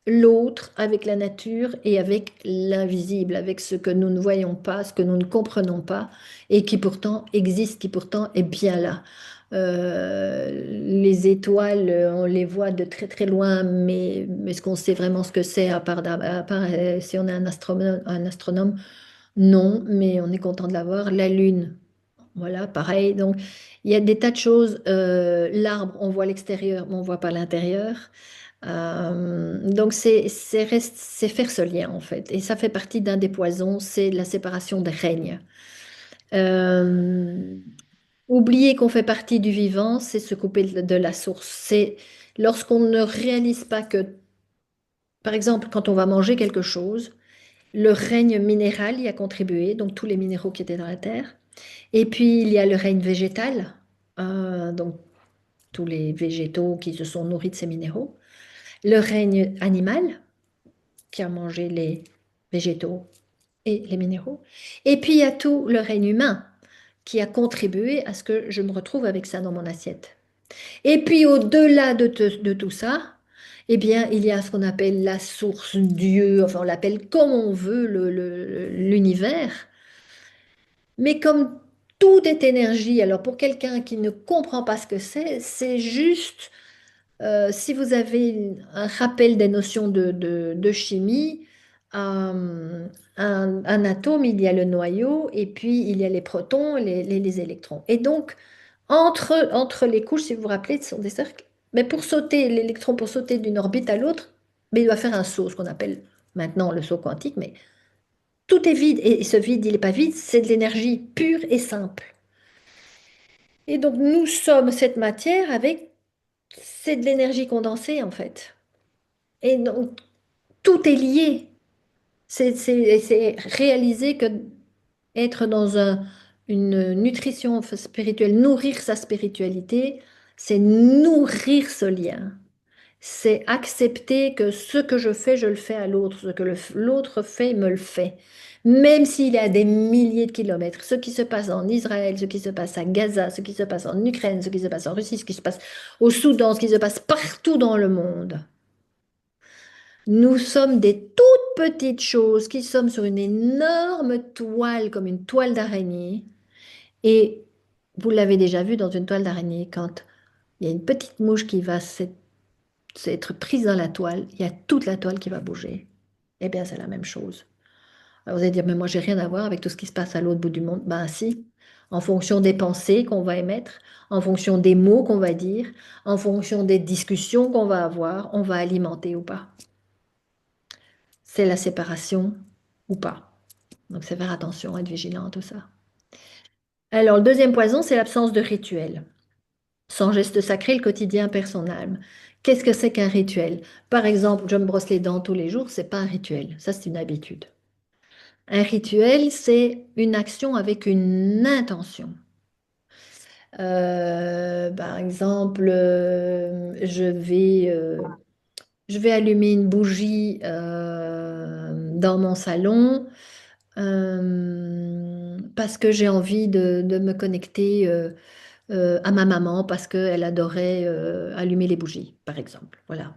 l'autre, avec la nature et avec l'invisible, avec ce que nous ne voyons pas, ce que nous ne comprenons pas et qui pourtant existe, qui pourtant est bien là. Les étoiles, on les voit de très très loin, mais est-ce qu'on sait vraiment ce que c'est à part si on est un astronome? Non, mais on est content de l'avoir. La Lune, voilà, pareil. Donc, il y a des tas de choses. L'arbre, on voit l'extérieur, mais on ne voit pas l'intérieur. Donc, c'est faire ce lien, en fait. Et ça fait partie d'un des poisons, c'est la séparation des règnes. Euh, Oublier qu'on fait partie du vivant, c'est se couper de la source. C'est lorsqu'on ne réalise pas que, par exemple, quand on va manger quelque chose, le règne minéral y a contribué, donc tous les minéraux qui étaient dans la terre. Et puis, il y a le règne végétal, donc tous les végétaux qui se sont nourris de ces minéraux. Le règne animal, qui a mangé les végétaux et les minéraux. Et puis, il y a tout le règne humain, qui a contribué à ce que je me retrouve avec ça dans mon assiette. Et puis, au-delà de tout ça, eh bien, il y a ce qu'on appelle la source, Dieu, enfin, on l'appelle comme on veut, l'univers. Mais comme tout est énergie, alors pour quelqu'un qui ne comprend pas ce que c'est juste, si vous avez un rappel des notions de chimie, un atome, il y a le noyau, et puis il y a les protons, les électrons. Et donc, entre les couches, si vous vous rappelez, ce sont des cercles. Mais pour sauter, l'électron, pour sauter d'une orbite à l'autre, mais il doit faire un saut, ce qu'on appelle maintenant le saut quantique, mais Tout est vide et ce vide, il n'est pas vide, c'est de l'énergie pure et simple. Et donc nous sommes cette matière avec, c'est de l'énergie condensée en fait. Et donc tout est lié. C'est réaliser que être dans une nutrition spirituelle, nourrir sa spiritualité, c'est nourrir ce lien. C'est accepter que ce que je le fais à l'autre. Ce que l'autre fait, il me le fait. Même s'il est à des milliers de kilomètres. Ce qui se passe en Israël, ce qui se passe à Gaza, ce qui se passe en Ukraine, ce qui se passe en Russie, ce qui se passe au Soudan, ce qui se passe partout dans le monde. Nous sommes des toutes petites choses qui sommes sur une énorme toile, comme une toile d'araignée. Et vous l'avez déjà vu dans une toile d'araignée, quand il y a une petite mouche qui va s'être prise dans la toile, il y a toute la toile qui va bouger. Eh bien, c'est la même chose. Alors, vous allez dire, mais moi, j'ai rien à voir avec tout ce qui se passe à l'autre bout du monde. Ben si, en fonction des pensées qu'on va émettre, en fonction des mots qu'on va dire, en fonction des discussions qu'on va avoir, on va alimenter ou pas. C'est la séparation ou pas. Donc, c'est faire attention, être vigilant à tout ça. Alors, le deuxième poison, c'est l'absence de rituel. Sans geste sacré, le quotidien perd son âme. Qu'est-ce que c'est qu'un rituel? Par exemple, je me brosse les dents tous les jours, c'est pas un rituel, ça c'est une habitude. Un rituel, c'est une action avec une intention. Par exemple, je vais allumer une bougie dans mon salon parce que j'ai envie de me connecter à ma maman parce qu'elle adorait allumer les bougies, par exemple. Voilà.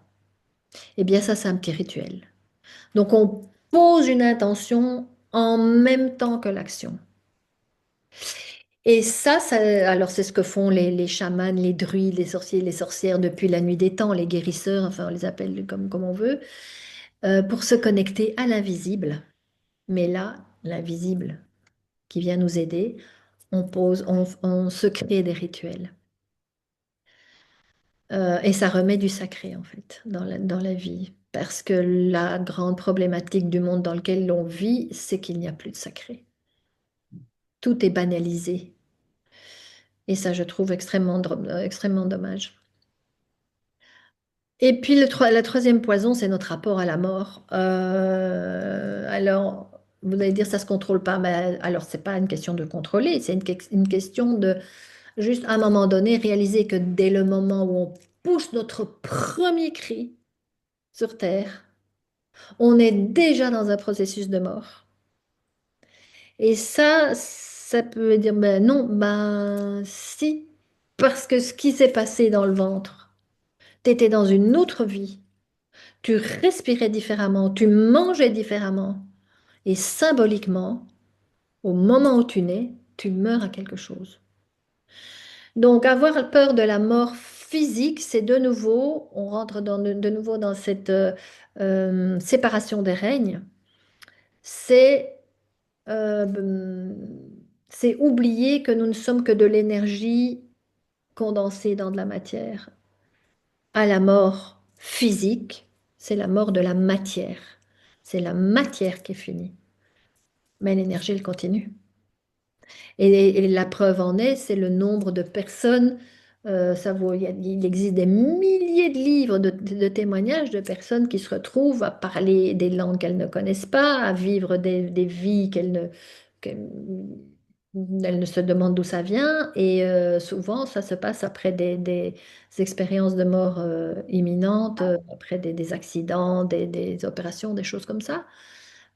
Eh bien, ça, c'est un petit rituel. Donc, on pose une intention en même temps que l'action. Et alors c'est ce que font les chamans, les druides, les sorciers, les sorcières depuis la nuit des temps, les guérisseurs, enfin on les appelle comme on veut, pour se connecter à l'invisible. Mais là, l'invisible qui vient nous aider, on se crée des rituels. Et ça remet du sacré, en fait, dans la vie. Parce que la grande problématique du monde dans lequel l'on vit, c'est qu'il n'y a plus de sacré. Tout est banalisé. Et ça, je trouve extrêmement dommage. Et puis, la troisième poison, c'est notre rapport à la mort. Alors, vous allez dire, ça se contrôle pas. Mais alors, c'est pas une question de contrôler, c'est une question de, juste à un moment donné, réaliser que dès le moment où on pousse notre premier cri sur Terre, on est déjà dans un processus de mort. Et ça peut dire, ben non, ben si, parce que ce qui s'est passé dans le ventre, tu étais dans une autre vie, tu respirais différemment, tu mangeais différemment. Et symboliquement, au moment où tu nais, tu meurs à quelque chose. Donc avoir peur de la mort physique, c'est de nouveau, on rentre de nouveau dans cette séparation des règnes, c'est euh, c'est oublier que nous ne sommes que de l'énergie condensée dans de la matière. À la mort physique, c'est la mort de la matière. C'est la matière qui est finie. Mais l'énergie, elle continue. Et la preuve en est, c'est le nombre de personnes. Il existe des milliers de livres de témoignages de personnes qui se retrouvent à parler des langues qu'elles ne connaissent pas, à vivre des vies qu'elles elles ne se demandent d'où ça vient. Et souvent, ça se passe après des expériences de mort imminentes, après des accidents, des opérations, des choses comme ça.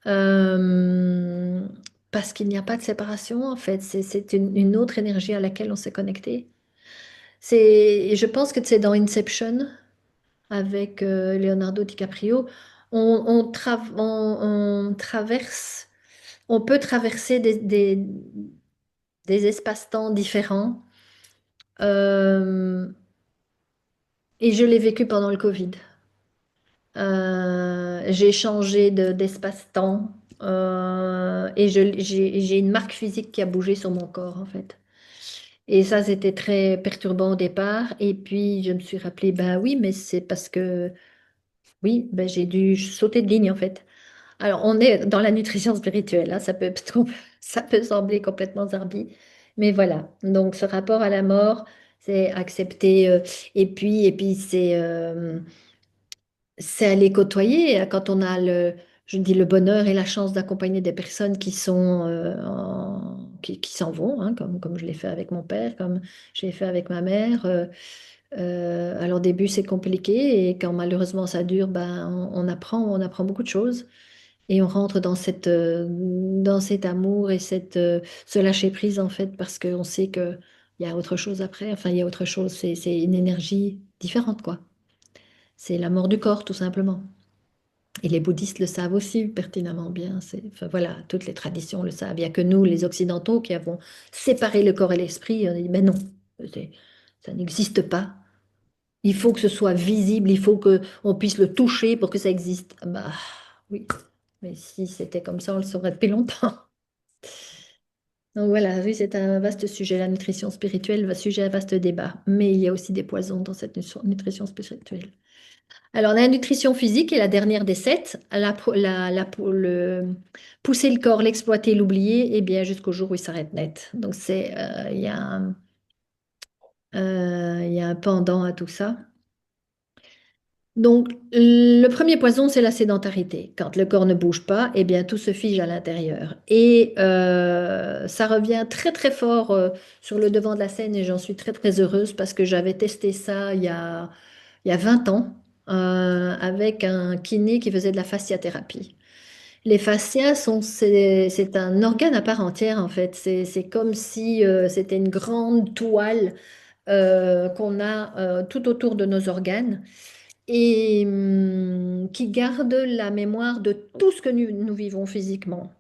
Euh, Parce qu'il n'y a pas de séparation, en fait. C'est une autre énergie à laquelle on s'est connecté. Je pense que c'est dans Inception, avec Leonardo DiCaprio. On traverse, on peut traverser des espaces-temps différents. Euh, et je l'ai vécu pendant le Covid. J'ai changé d'espace-temps et j'ai une marque physique qui a bougé sur mon corps, en fait. Et ça, c'était très perturbant au départ. Et puis, je me suis rappelé, ben oui, mais c'est parce que, oui, ben j'ai dû sauter de ligne, en fait. Alors, on est dans la nutrition spirituelle, hein, ça peut sembler complètement zarbi, mais voilà. Donc, ce rapport à la mort, c'est accepter, et puis c'est aller côtoyer quand on a je dis le bonheur et la chance d'accompagner des personnes qui sont, qui s'en vont, hein, comme je l'ai fait avec mon père, comme j'ai fait avec ma mère. Alors, au début, c'est compliqué, et quand malheureusement ça dure, ben, on apprend beaucoup de choses. Et on rentre dans cet amour et ce lâcher prise, en fait, parce qu'on sait qu'il y a autre chose après. Enfin, il y a autre chose, c'est une énergie différente, quoi. C'est la mort du corps, tout simplement. Et les bouddhistes le savent aussi pertinemment bien. Enfin, voilà, toutes les traditions le savent. Il n'y a que nous, les Occidentaux, qui avons séparé le corps et l'esprit. On dit, mais non, c'est- ça n'existe pas. Il faut que ce soit visible, il faut qu'on puisse le toucher pour que ça existe. Bah oui, mais si c'était comme ça, on le saurait depuis longtemps. Donc voilà, oui, c'est un vaste sujet, la nutrition spirituelle, un sujet à vaste débat. Mais il y a aussi des poisons dans cette nutrition spirituelle. Alors, la nutrition physique est la dernière des sept. Pousser le corps, l'exploiter, l'oublier, et bien jusqu'au jour où il s'arrête net. Donc, il y a un pendant à tout ça. Donc, le premier poison, c'est la sédentarité. Quand le corps ne bouge pas, eh bien, tout se fige à l'intérieur. Et ça revient très, très fort sur le devant de la scène, et j'en suis très, très heureuse parce que j'avais testé ça il y a 20 ans avec un kiné qui faisait de la fasciathérapie. Les fascias c'est un organe à part entière, en fait. C'est comme si c'était une grande toile qu'on a tout autour de nos organes, et qui garde la mémoire de tout ce que nous vivons physiquement.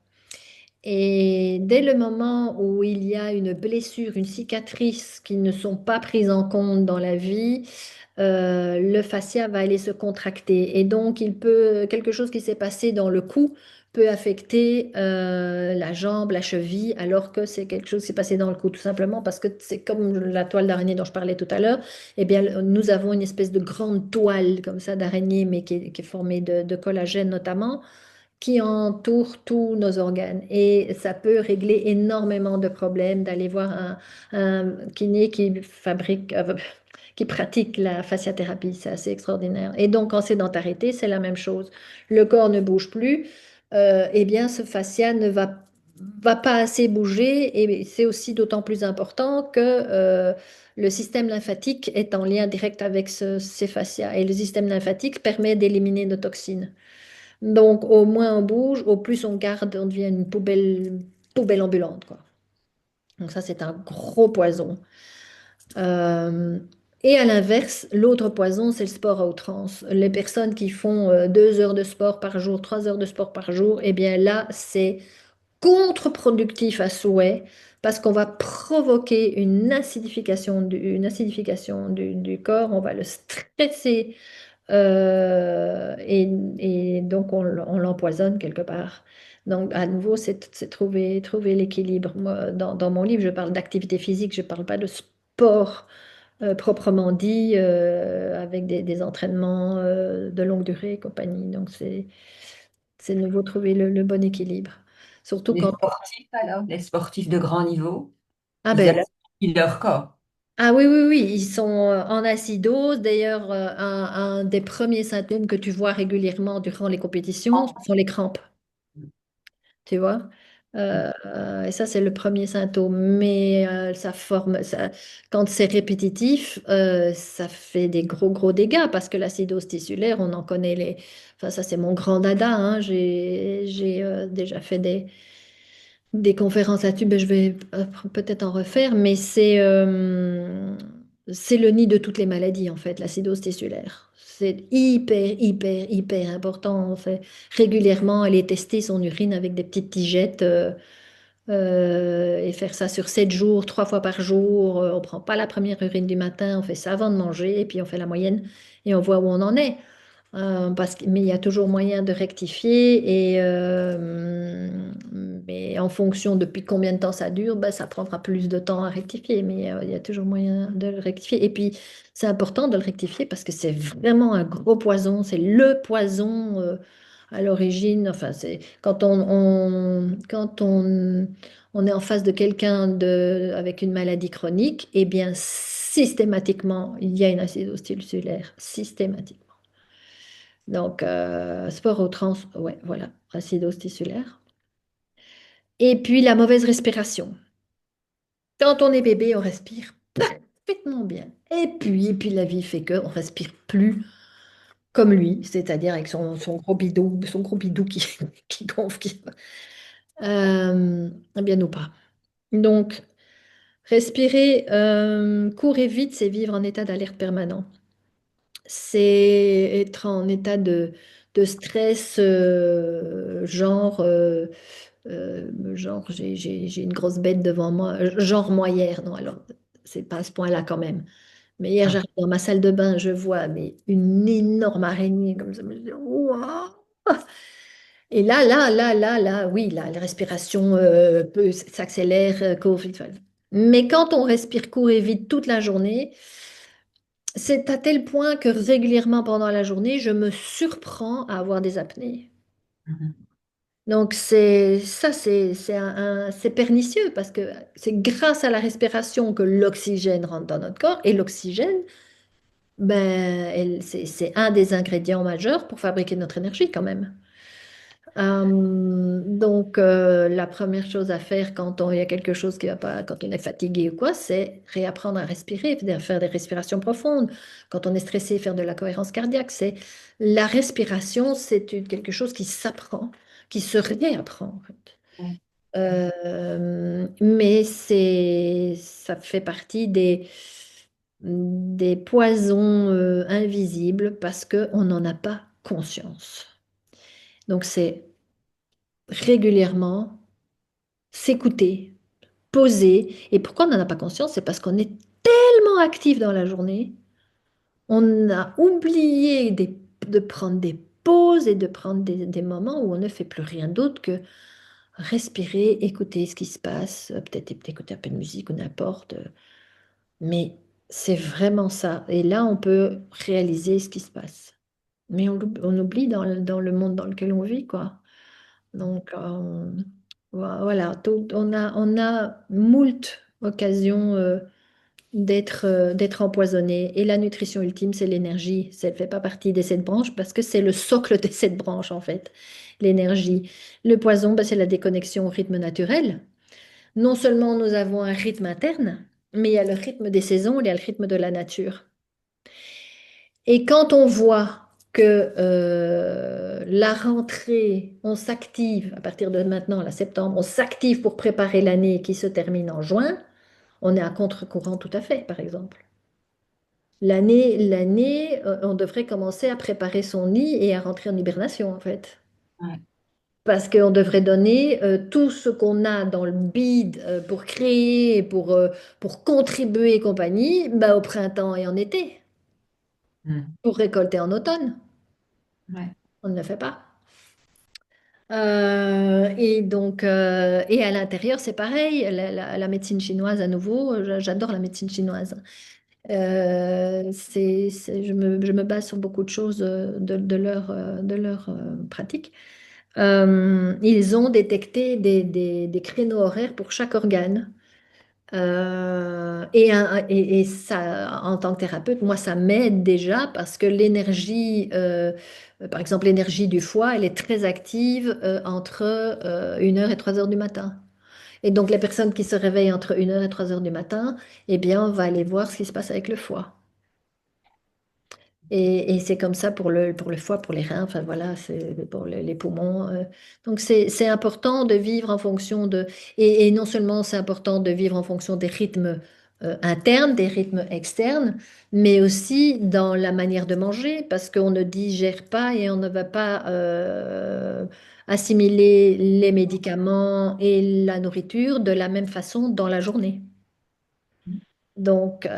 Et dès le moment où il y a une blessure, une cicatrice qui ne sont pas prises en compte dans la vie, le fascia va aller se contracter. Et donc, quelque chose qui s'est passé dans le cou peut affecter la jambe, la cheville, alors que c'est quelque chose qui s'est passé dans le cou, tout simplement parce que c'est comme la toile d'araignée dont je parlais tout à l'heure. Eh bien, nous avons une espèce de grande toile comme ça d'araignée, mais qui est formée de collagène notamment, qui entoure tous nos organes. Et ça peut régler énormément de problèmes d'aller voir un kiné qui pratique la fasciathérapie. C'est assez extraordinaire. Et donc, en sédentarité, c'est la même chose. Le corps ne bouge plus. Eh bien, ce fascia ne va pas assez bouger. Et c'est aussi d'autant plus important que le système lymphatique est en lien direct avec ces fascias. Et le système lymphatique permet d'éliminer nos toxines. Donc, au moins on bouge, au plus on garde, on devient une poubelle ambulante, quoi. Donc ça, c'est un gros poison. Euh, et à l'inverse, l'autre poison, c'est le sport à outrance. Les personnes qui font 2 heures de sport par jour, 3 heures de sport par jour, eh bien là, c'est contre-productif à souhait, parce qu'on va provoquer une acidification du corps, on va le stresser, et donc, on l'empoisonne quelque part. Donc, à nouveau, c'est trouver l'équilibre. Moi, dans mon livre, je parle d'activité physique, je ne parle pas de sport proprement dit, avec des entraînements de longue durée et compagnie. Donc, c'est de nouveau trouver le bon équilibre. Surtout Les quand... sportifs, alors, les sportifs de grand niveau, Ah ils ben, acidifient leur corps. ah oui, oui, oui, ils sont en acidose. D'ailleurs, un des premiers symptômes que tu vois régulièrement durant les compétitions, ce sont les crampes, tu vois. Et ça, c'est le premier symptôme. Mais quand c'est répétitif, ça fait des gros, gros dégâts, parce que l'acidose tissulaire, on en connaît les... Enfin, ça, c'est mon grand dada, hein. J'ai déjà fait des conférences là-dessus, ben, je vais peut-être en refaire, mais c'est le nid de toutes les maladies, en fait, l'acidose tissulaire. C'est hyper, hyper, hyper important. On fait régulièrement aller tester son urine avec des petites tigettes, et faire ça sur 7 jours, 3 fois par jour. On prend pas la première urine du matin, on fait ça avant de manger, et puis on fait la moyenne et on voit où on en est. Mais il y a toujours moyen de rectifier, mais en fonction depuis combien de temps ça dure, ben, ça prendra plus de temps à rectifier, mais il y a toujours moyen de le rectifier. Et puis c'est important de le rectifier parce que c'est vraiment un gros poison, c'est le poison. à l'origine, enfin, c'est quand on est en face de quelqu'un avec une maladie chronique, eh bien, systématiquement, il y a une acidose tissulaire, systématiquement. Donc, sport au trans, ouais, voilà, acidose tissulaire. Et puis, la mauvaise respiration. Quand on est bébé, on respire parfaitement bien. Et puis la vie fait qu'on respire plus comme lui, c'est-à-dire avec son gros bidou qui, qui gonfle. Eh bien, nous pas. Donc, respirer court et vite, c'est vivre en état d'alerte permanent. C'est être en état de stress, genre j'ai une grosse bête devant moi, genre Molière. Non, alors, c'est pas à ce point-là quand même. Mais hier, Ah, j'arrive dans ma salle de bain, je vois mais une énorme araignée comme ça. Je me dis, waouh! Et là, oui, là, la respiration s'accélère, court, vite. Mais quand on respire court et vite toute la journée, c'est à tel point que régulièrement pendant la journée, je me surprends à avoir des apnées. mhm. Donc c'est pernicieux parce que c'est grâce à la respiration que l'oxygène rentre dans notre corps et l'oxygène, ben, c'est un des ingrédients majeurs pour fabriquer notre énergie quand même. Donc, la première chose à faire il y a quelque chose qui va pas, quand on est fatigué ou quoi, c'est réapprendre à respirer, faire des respirations profondes. Quand on est stressé, faire de la cohérence cardiaque. La respiration, quelque chose qui s'apprend, qui se réapprend en fait. Ouais. Mais ça fait partie des poisons invisibles parce qu'on n'en a pas conscience. Donc, c'est régulièrement s'écouter, poser. Et pourquoi on n'en a pas conscience? C'est parce qu'on est tellement actif dans la journée, on a oublié de prendre des pauses et de prendre des moments où on ne fait plus rien d'autre que respirer, écouter ce qui se passe, peut-être écouter un peu de musique ou n'importe. Mais c'est vraiment ça. Et là, on peut réaliser ce qui se passe. Mais on oublie dans le monde dans lequel on vit, quoi. Donc, voilà, on a moult occasions d'être empoisonné. Et la nutrition ultime, c'est l'énergie. Ça ne fait pas partie des sept branches parce que c'est le socle des sept branches, en fait, l'énergie. Le poison, ben, c'est la déconnexion au rythme naturel. Non seulement nous avons un rythme interne, mais il y a le rythme des saisons, il y a le rythme de la nature. Et quand on voit que la rentrée, on s'active à partir de maintenant, là, septembre, on s'active pour préparer l'année qui se termine en juin, on est à contre-courant tout à fait, par exemple. On devrait commencer à préparer son nid et à rentrer en hibernation, en fait. Ouais. Parce qu'on devrait donner tout ce qu'on a dans le bide pour créer, pour contribuer et compagnie, bah, au printemps et en été, Mm. pour récolter en automne. Ouais. On ne le fait pas. Et donc, et à l'intérieur, c'est pareil. La médecine chinoise, à nouveau, j'adore la médecine chinoise. Je me base sur beaucoup de choses de leur pratique. Ils ont détecté des créneaux horaires pour chaque organe. Et ça, en tant que thérapeute, moi, ça m'aide déjà parce que l'énergie, par exemple, l'énergie du foie, elle est très active entre 1 heure et 3 heures du matin. Et donc, les personnes qui se réveillent entre 1 heure et 3 heures du matin, eh bien, on va aller voir ce qui se passe avec le foie. Et c'est comme ça pour le foie, pour les reins, enfin voilà, c'est pour les poumons. Donc c'est important de vivre en fonction de... Et non seulement c'est important de vivre en fonction des rythmes internes, des rythmes externes, mais aussi dans la manière de manger, parce qu'on ne digère pas et on ne va pas assimiler les médicaments et la nourriture de la même façon dans la journée. Donc,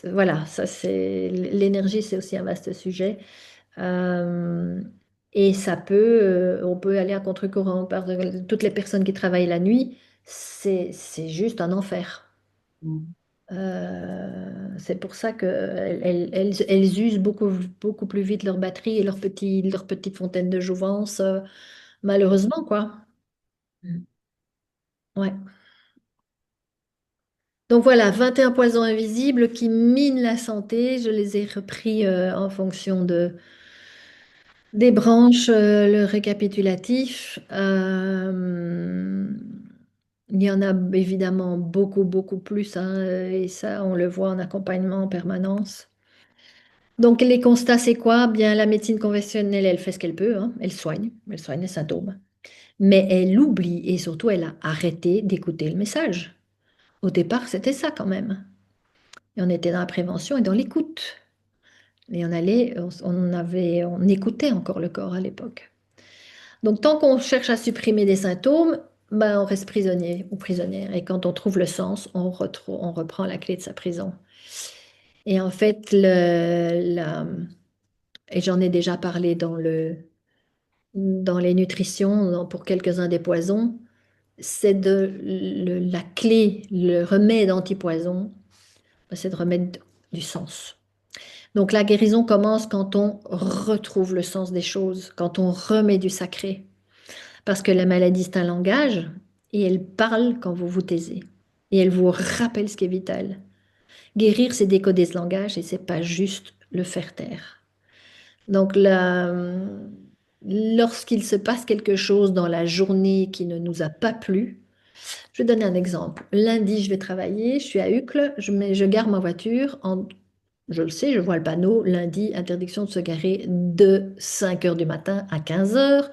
voilà, ça l'énergie, c'est aussi un vaste sujet. Euh, et on peut aller à contre-courant. Toutes les personnes qui travaillent la nuit, c'est juste un enfer. Mm. C'est pour ça qu'elles usent beaucoup, beaucoup plus vite leur batterie et leur petite fontaine de jouvence, malheureusement, quoi. Mm. Ouais. Donc voilà, 21 poisons invisibles qui minent la santé. Je les ai repris en fonction des branches, le récapitulatif. Il y en a évidemment beaucoup, beaucoup plus, hein, et ça, on le voit en accompagnement en permanence. Donc les constats, c'est quoi? Bien, la médecine conventionnelle, elle fait ce qu'elle peut, hein. Elle soigne les symptômes. Mais elle oublie et surtout, elle a arrêté d'écouter le message. Au départ, c'était ça quand même. Et on était dans la prévention et dans l'écoute. Et on écoutait encore le corps à l'époque. Donc, tant qu'on cherche à supprimer des symptômes, ben, on reste prisonnier ou prisonnière. Et quand on trouve le sens, on reprend la clé de sa prison. Et en fait, et j'en ai déjà parlé dans les nutritions, pour quelques-uns des poisons, la clé, le remède antipoison, ben, c'est de remettre du sens. Donc la guérison commence quand on retrouve le sens des choses, quand on remet du sacré. Parce que la maladie, c'est un langage et elle parle quand vous vous taisez. Et elle vous rappelle ce qui est vital. Guérir, c'est décoder ce langage et c'est pas juste le faire taire. Donc lorsqu'il se passe quelque chose dans la journée qui ne nous a pas plu, je vais donner un exemple. Lundi, je vais travailler, je suis à Uccle, je gare ma voiture. Je le sais, je vois le panneau, lundi, interdiction de se garer de 5 heures du matin à 15 heures,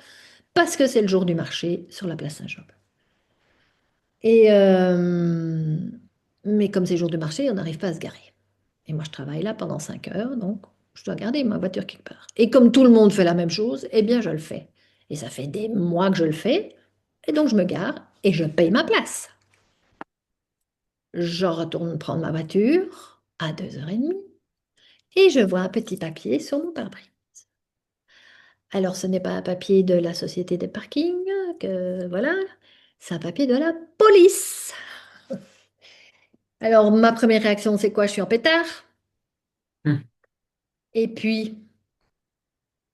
parce que c'est le jour du marché sur la place Saint-Job. Et, mais comme c'est jour de marché, on n'arrive pas à se garer. Et moi, je travaille là pendant 5 heures, donc je dois garder ma voiture quelque part. Et comme tout le monde fait la même chose, eh bien, je le fais. Et ça fait des mois que je le fais, et donc je me gare et je paye ma place. Je retourne prendre ma voiture à 2h30 et je vois un petit papier sur mon pare-brise. Alors, ce n'est pas un papier de la société des parkings, que voilà, c'est un papier de la police. Alors, ma première réaction, c'est quoi? Je suis en pétard. Mm. Et puis,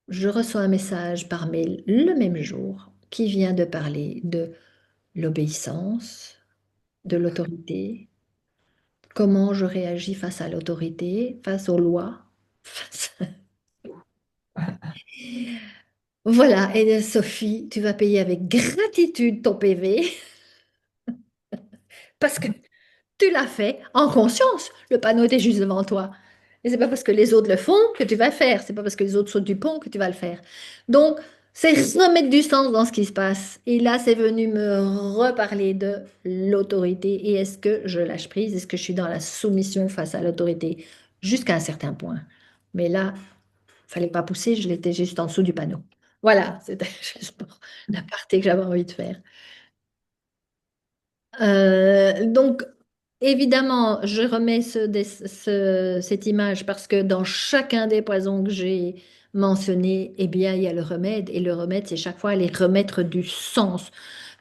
je reçois un message par mail le même jour qui vient de parler de l'obéissance, de l'autorité, comment je réagis face à l'autorité, face aux lois. Voilà, et Sophie, tu vas payer avec gratitude ton PV parce que tu l'as fait en conscience. Le panneau était juste devant toi. Et c'est pas parce que les autres le font que tu vas le faire. C'est pas parce que les autres sautent du pont que tu vas le faire. Donc, c'est remettre du sens dans ce qui se passe. Et là, c'est venu me reparler de l'autorité. Et est-ce que je lâche prise? Est-ce que je suis dans la soumission face à l'autorité? Jusqu'à un certain point. Mais là, fallait pas pousser, je l'étais juste en dessous du panneau. Voilà, c'était juste pour la partie que j'avais envie de faire. Donc, évidemment, je remets cette image parce que dans chacun des poisons que j'ai mentionnés, eh bien, il y a le remède. Et le remède, c'est chaque fois aller remettre du sens.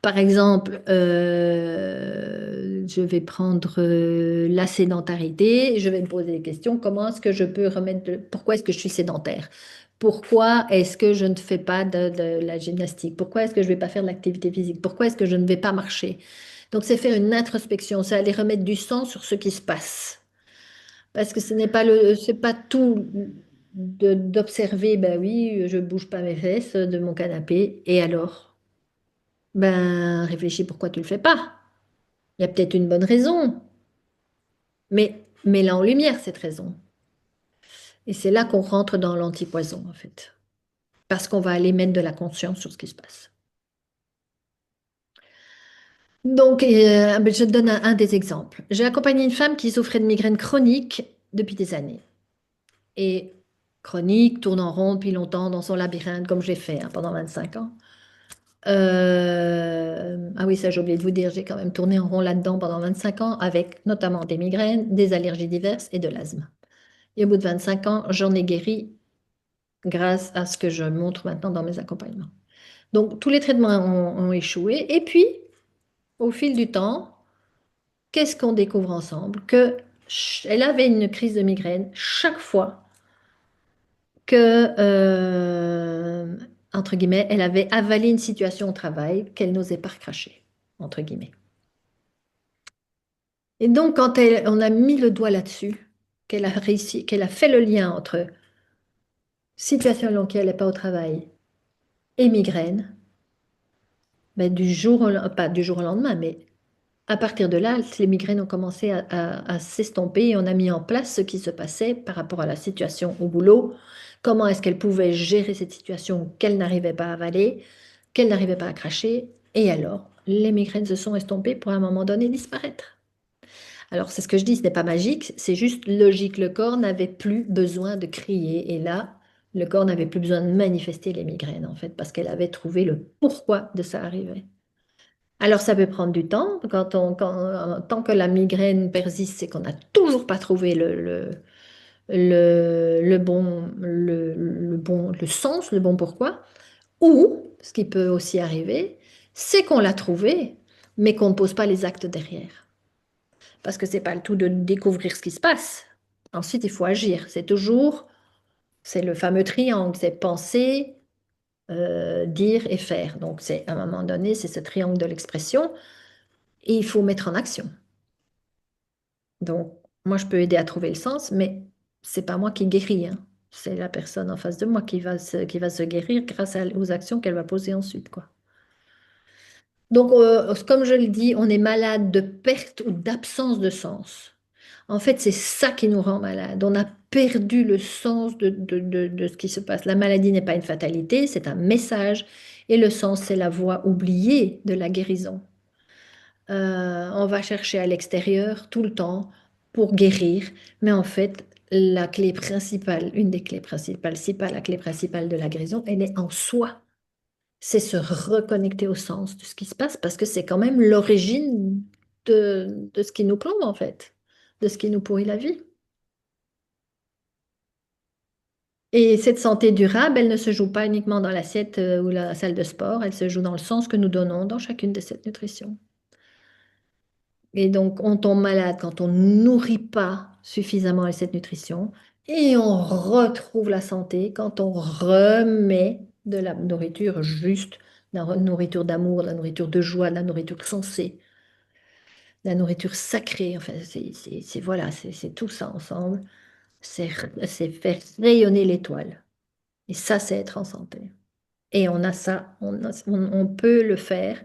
Par exemple, je vais prendre la sédentarité. Je vais me poser des questions. Comment est-ce que je peux pourquoi est-ce que je suis sédentaire? Pourquoi est-ce que je ne fais pas de la gymnastique? Pourquoi est-ce que je ne vais pas faire de l'activité physique? Pourquoi est-ce que je ne vais pas marcher? Donc, c'est faire une introspection, c'est aller remettre du sens sur ce qui se passe. Parce que ce n'est pas c'est pas tout d'observer, ben oui, je bouge pas mes fesses de mon canapé, et alors? Ben, réfléchis pourquoi tu le fais pas. Il y a peut-être une bonne raison, mais mets-la en lumière, cette raison. Et c'est là qu'on rentre dans l'antipoison, en fait. Parce qu'on va aller mettre de la conscience sur ce qui se passe. Donc, ben, je te donne un des exemples. J'ai accompagné une femme qui souffrait de migraine chronique depuis des années. Et chronique, tourne en rond depuis longtemps dans son labyrinthe, comme j'ai fait hein, pendant 25 ans. Ah oui, ça j'ai oublié de vous dire, j'ai quand même tourné en rond là-dedans pendant 25 ans, avec notamment des migraines, des allergies diverses et de l'asthme. Et au bout de 25 ans, j'en ai guéri grâce à ce que je montre maintenant dans mes accompagnements. Donc, tous les traitements ont échoué. Et puis, au fil du temps, qu'est-ce qu'on découvre ensemble? Que Elle avait une crise de migraine chaque fois que, entre guillemets, elle avait avalé une situation au travail qu'elle n'osait pas recracher, entre guillemets. Et donc, quand on a mis le doigt là-dessus, qu'elle a réussi, qu'elle a fait le lien entre situation dans laquelle elle n'est pas au travail et migraine, ben, pas du jour au lendemain, mais à partir de là, les migraines ont commencé à s'estomper et on a mis en place ce qui se passait par rapport à la situation au boulot. Comment est-ce qu'elle pouvait gérer cette situation qu'elle n'arrivait pas à avaler, qu'elle n'arrivait pas à cracher. Et alors, les migraines se sont estompées pour à un moment donné disparaître. Alors, c'est ce que je dis, ce n'est pas magique, c'est juste logique. Le corps n'avait plus besoin de crier. Et là, le corps n'avait plus besoin de manifester les migraines, en fait, parce qu'elle avait trouvé le pourquoi de ça arriver. Alors, ça peut prendre du temps. Tant que la migraine persiste, c'est qu'on n'a toujours pas trouvé le sens, le bon pourquoi. Ou, ce qui peut aussi arriver, c'est qu'on l'a trouvé, mais qu'on ne pose pas les actes derrière. Parce que c'est pas le tout de découvrir ce qui se passe. Ensuite, il faut agir. C'est le fameux triangle, c'est penser, dire et faire. Donc, c'est à un moment donné, c'est ce triangle de l'expression et il faut mettre en action. Donc, moi, je peux aider à trouver le sens, mais c'est pas moi qui guéris, hein. C'est la personne en face de moi qui va se guérir grâce aux actions qu'elle va poser ensuite, quoi. Donc, comme je le dis, on est malade de perte ou d'absence de sens. En fait, c'est ça qui nous rend malade. On a perdu le sens de ce qui se passe. La maladie n'est pas une fatalité, c'est un message. Et le sens, c'est la voie oubliée de la guérison. On va chercher à l'extérieur tout le temps pour guérir, mais en fait, la clé principale, une des clés principales, si pas la clé principale de la guérison, elle est en soi. C'est se reconnecter au sens de ce qui se passe parce que c'est quand même l'origine de ce qui nous plombe en fait, de ce qui nous pourrit la vie. Et cette santé durable, elle ne se joue pas uniquement dans l'assiette ou la salle de sport, elle se joue dans le sens que nous donnons dans chacune de cette nutrition. Et donc, on tombe malade quand on ne nourrit pas suffisamment cette nutrition et on retrouve la santé quand on remet de la nourriture juste, de la nourriture d'amour, de la nourriture de joie, de la nourriture sensée, de la nourriture sacrée. Enfin, voilà, c'est tout ça ensemble. C'est faire rayonner l'étoile. Et ça, c'est être en santé. Et on a ça, on peut le faire.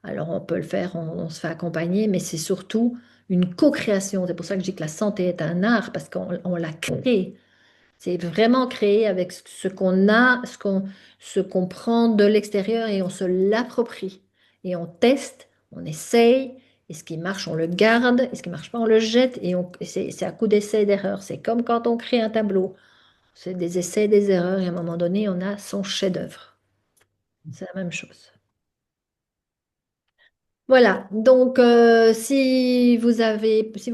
Alors, on peut le faire, on se fait accompagner, mais c'est surtout une co-création. C'est pour ça que je dis que la santé est un art, parce qu'on la crée. C'est vraiment créé avec ce qu'on a, ce qu'on prend de l'extérieur et on se l'approprie. Et on teste, on essaye, et ce qui marche, on le garde, et ce qui ne marche pas, on le jette, et c'est à coup d'essais et d'erreurs. C'est comme quand on crée un tableau. C'est des essais, des erreurs, et à un moment donné, on a son chef-d'œuvre. C'est la même chose. Voilà, donc si vous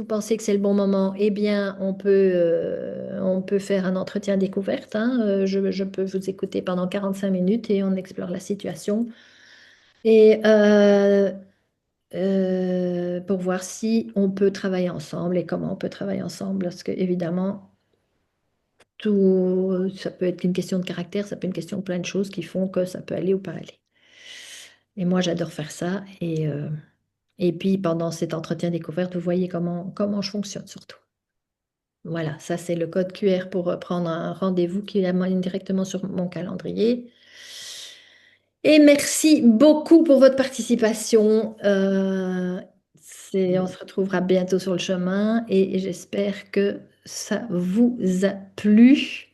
pensez que c'est le bon moment, eh bien, on peut faire un entretien découverte, hein. Je peux vous écouter pendant 45 minutes et on explore la situation. Et pour voir si on peut travailler ensemble et comment on peut travailler ensemble, parce que évidemment, tout, ça peut être une question de caractère, ça peut être une question de plein de choses qui font que ça peut aller ou pas aller. Et moi, j'adore faire ça. Et puis, pendant cet entretien découverte, vous voyez comment je fonctionne surtout. Voilà, ça c'est le code QR pour prendre un rendez-vous qui amène directement sur mon calendrier. Et merci beaucoup pour votre participation. On se retrouvera bientôt sur le chemin et j'espère que ça vous a plu.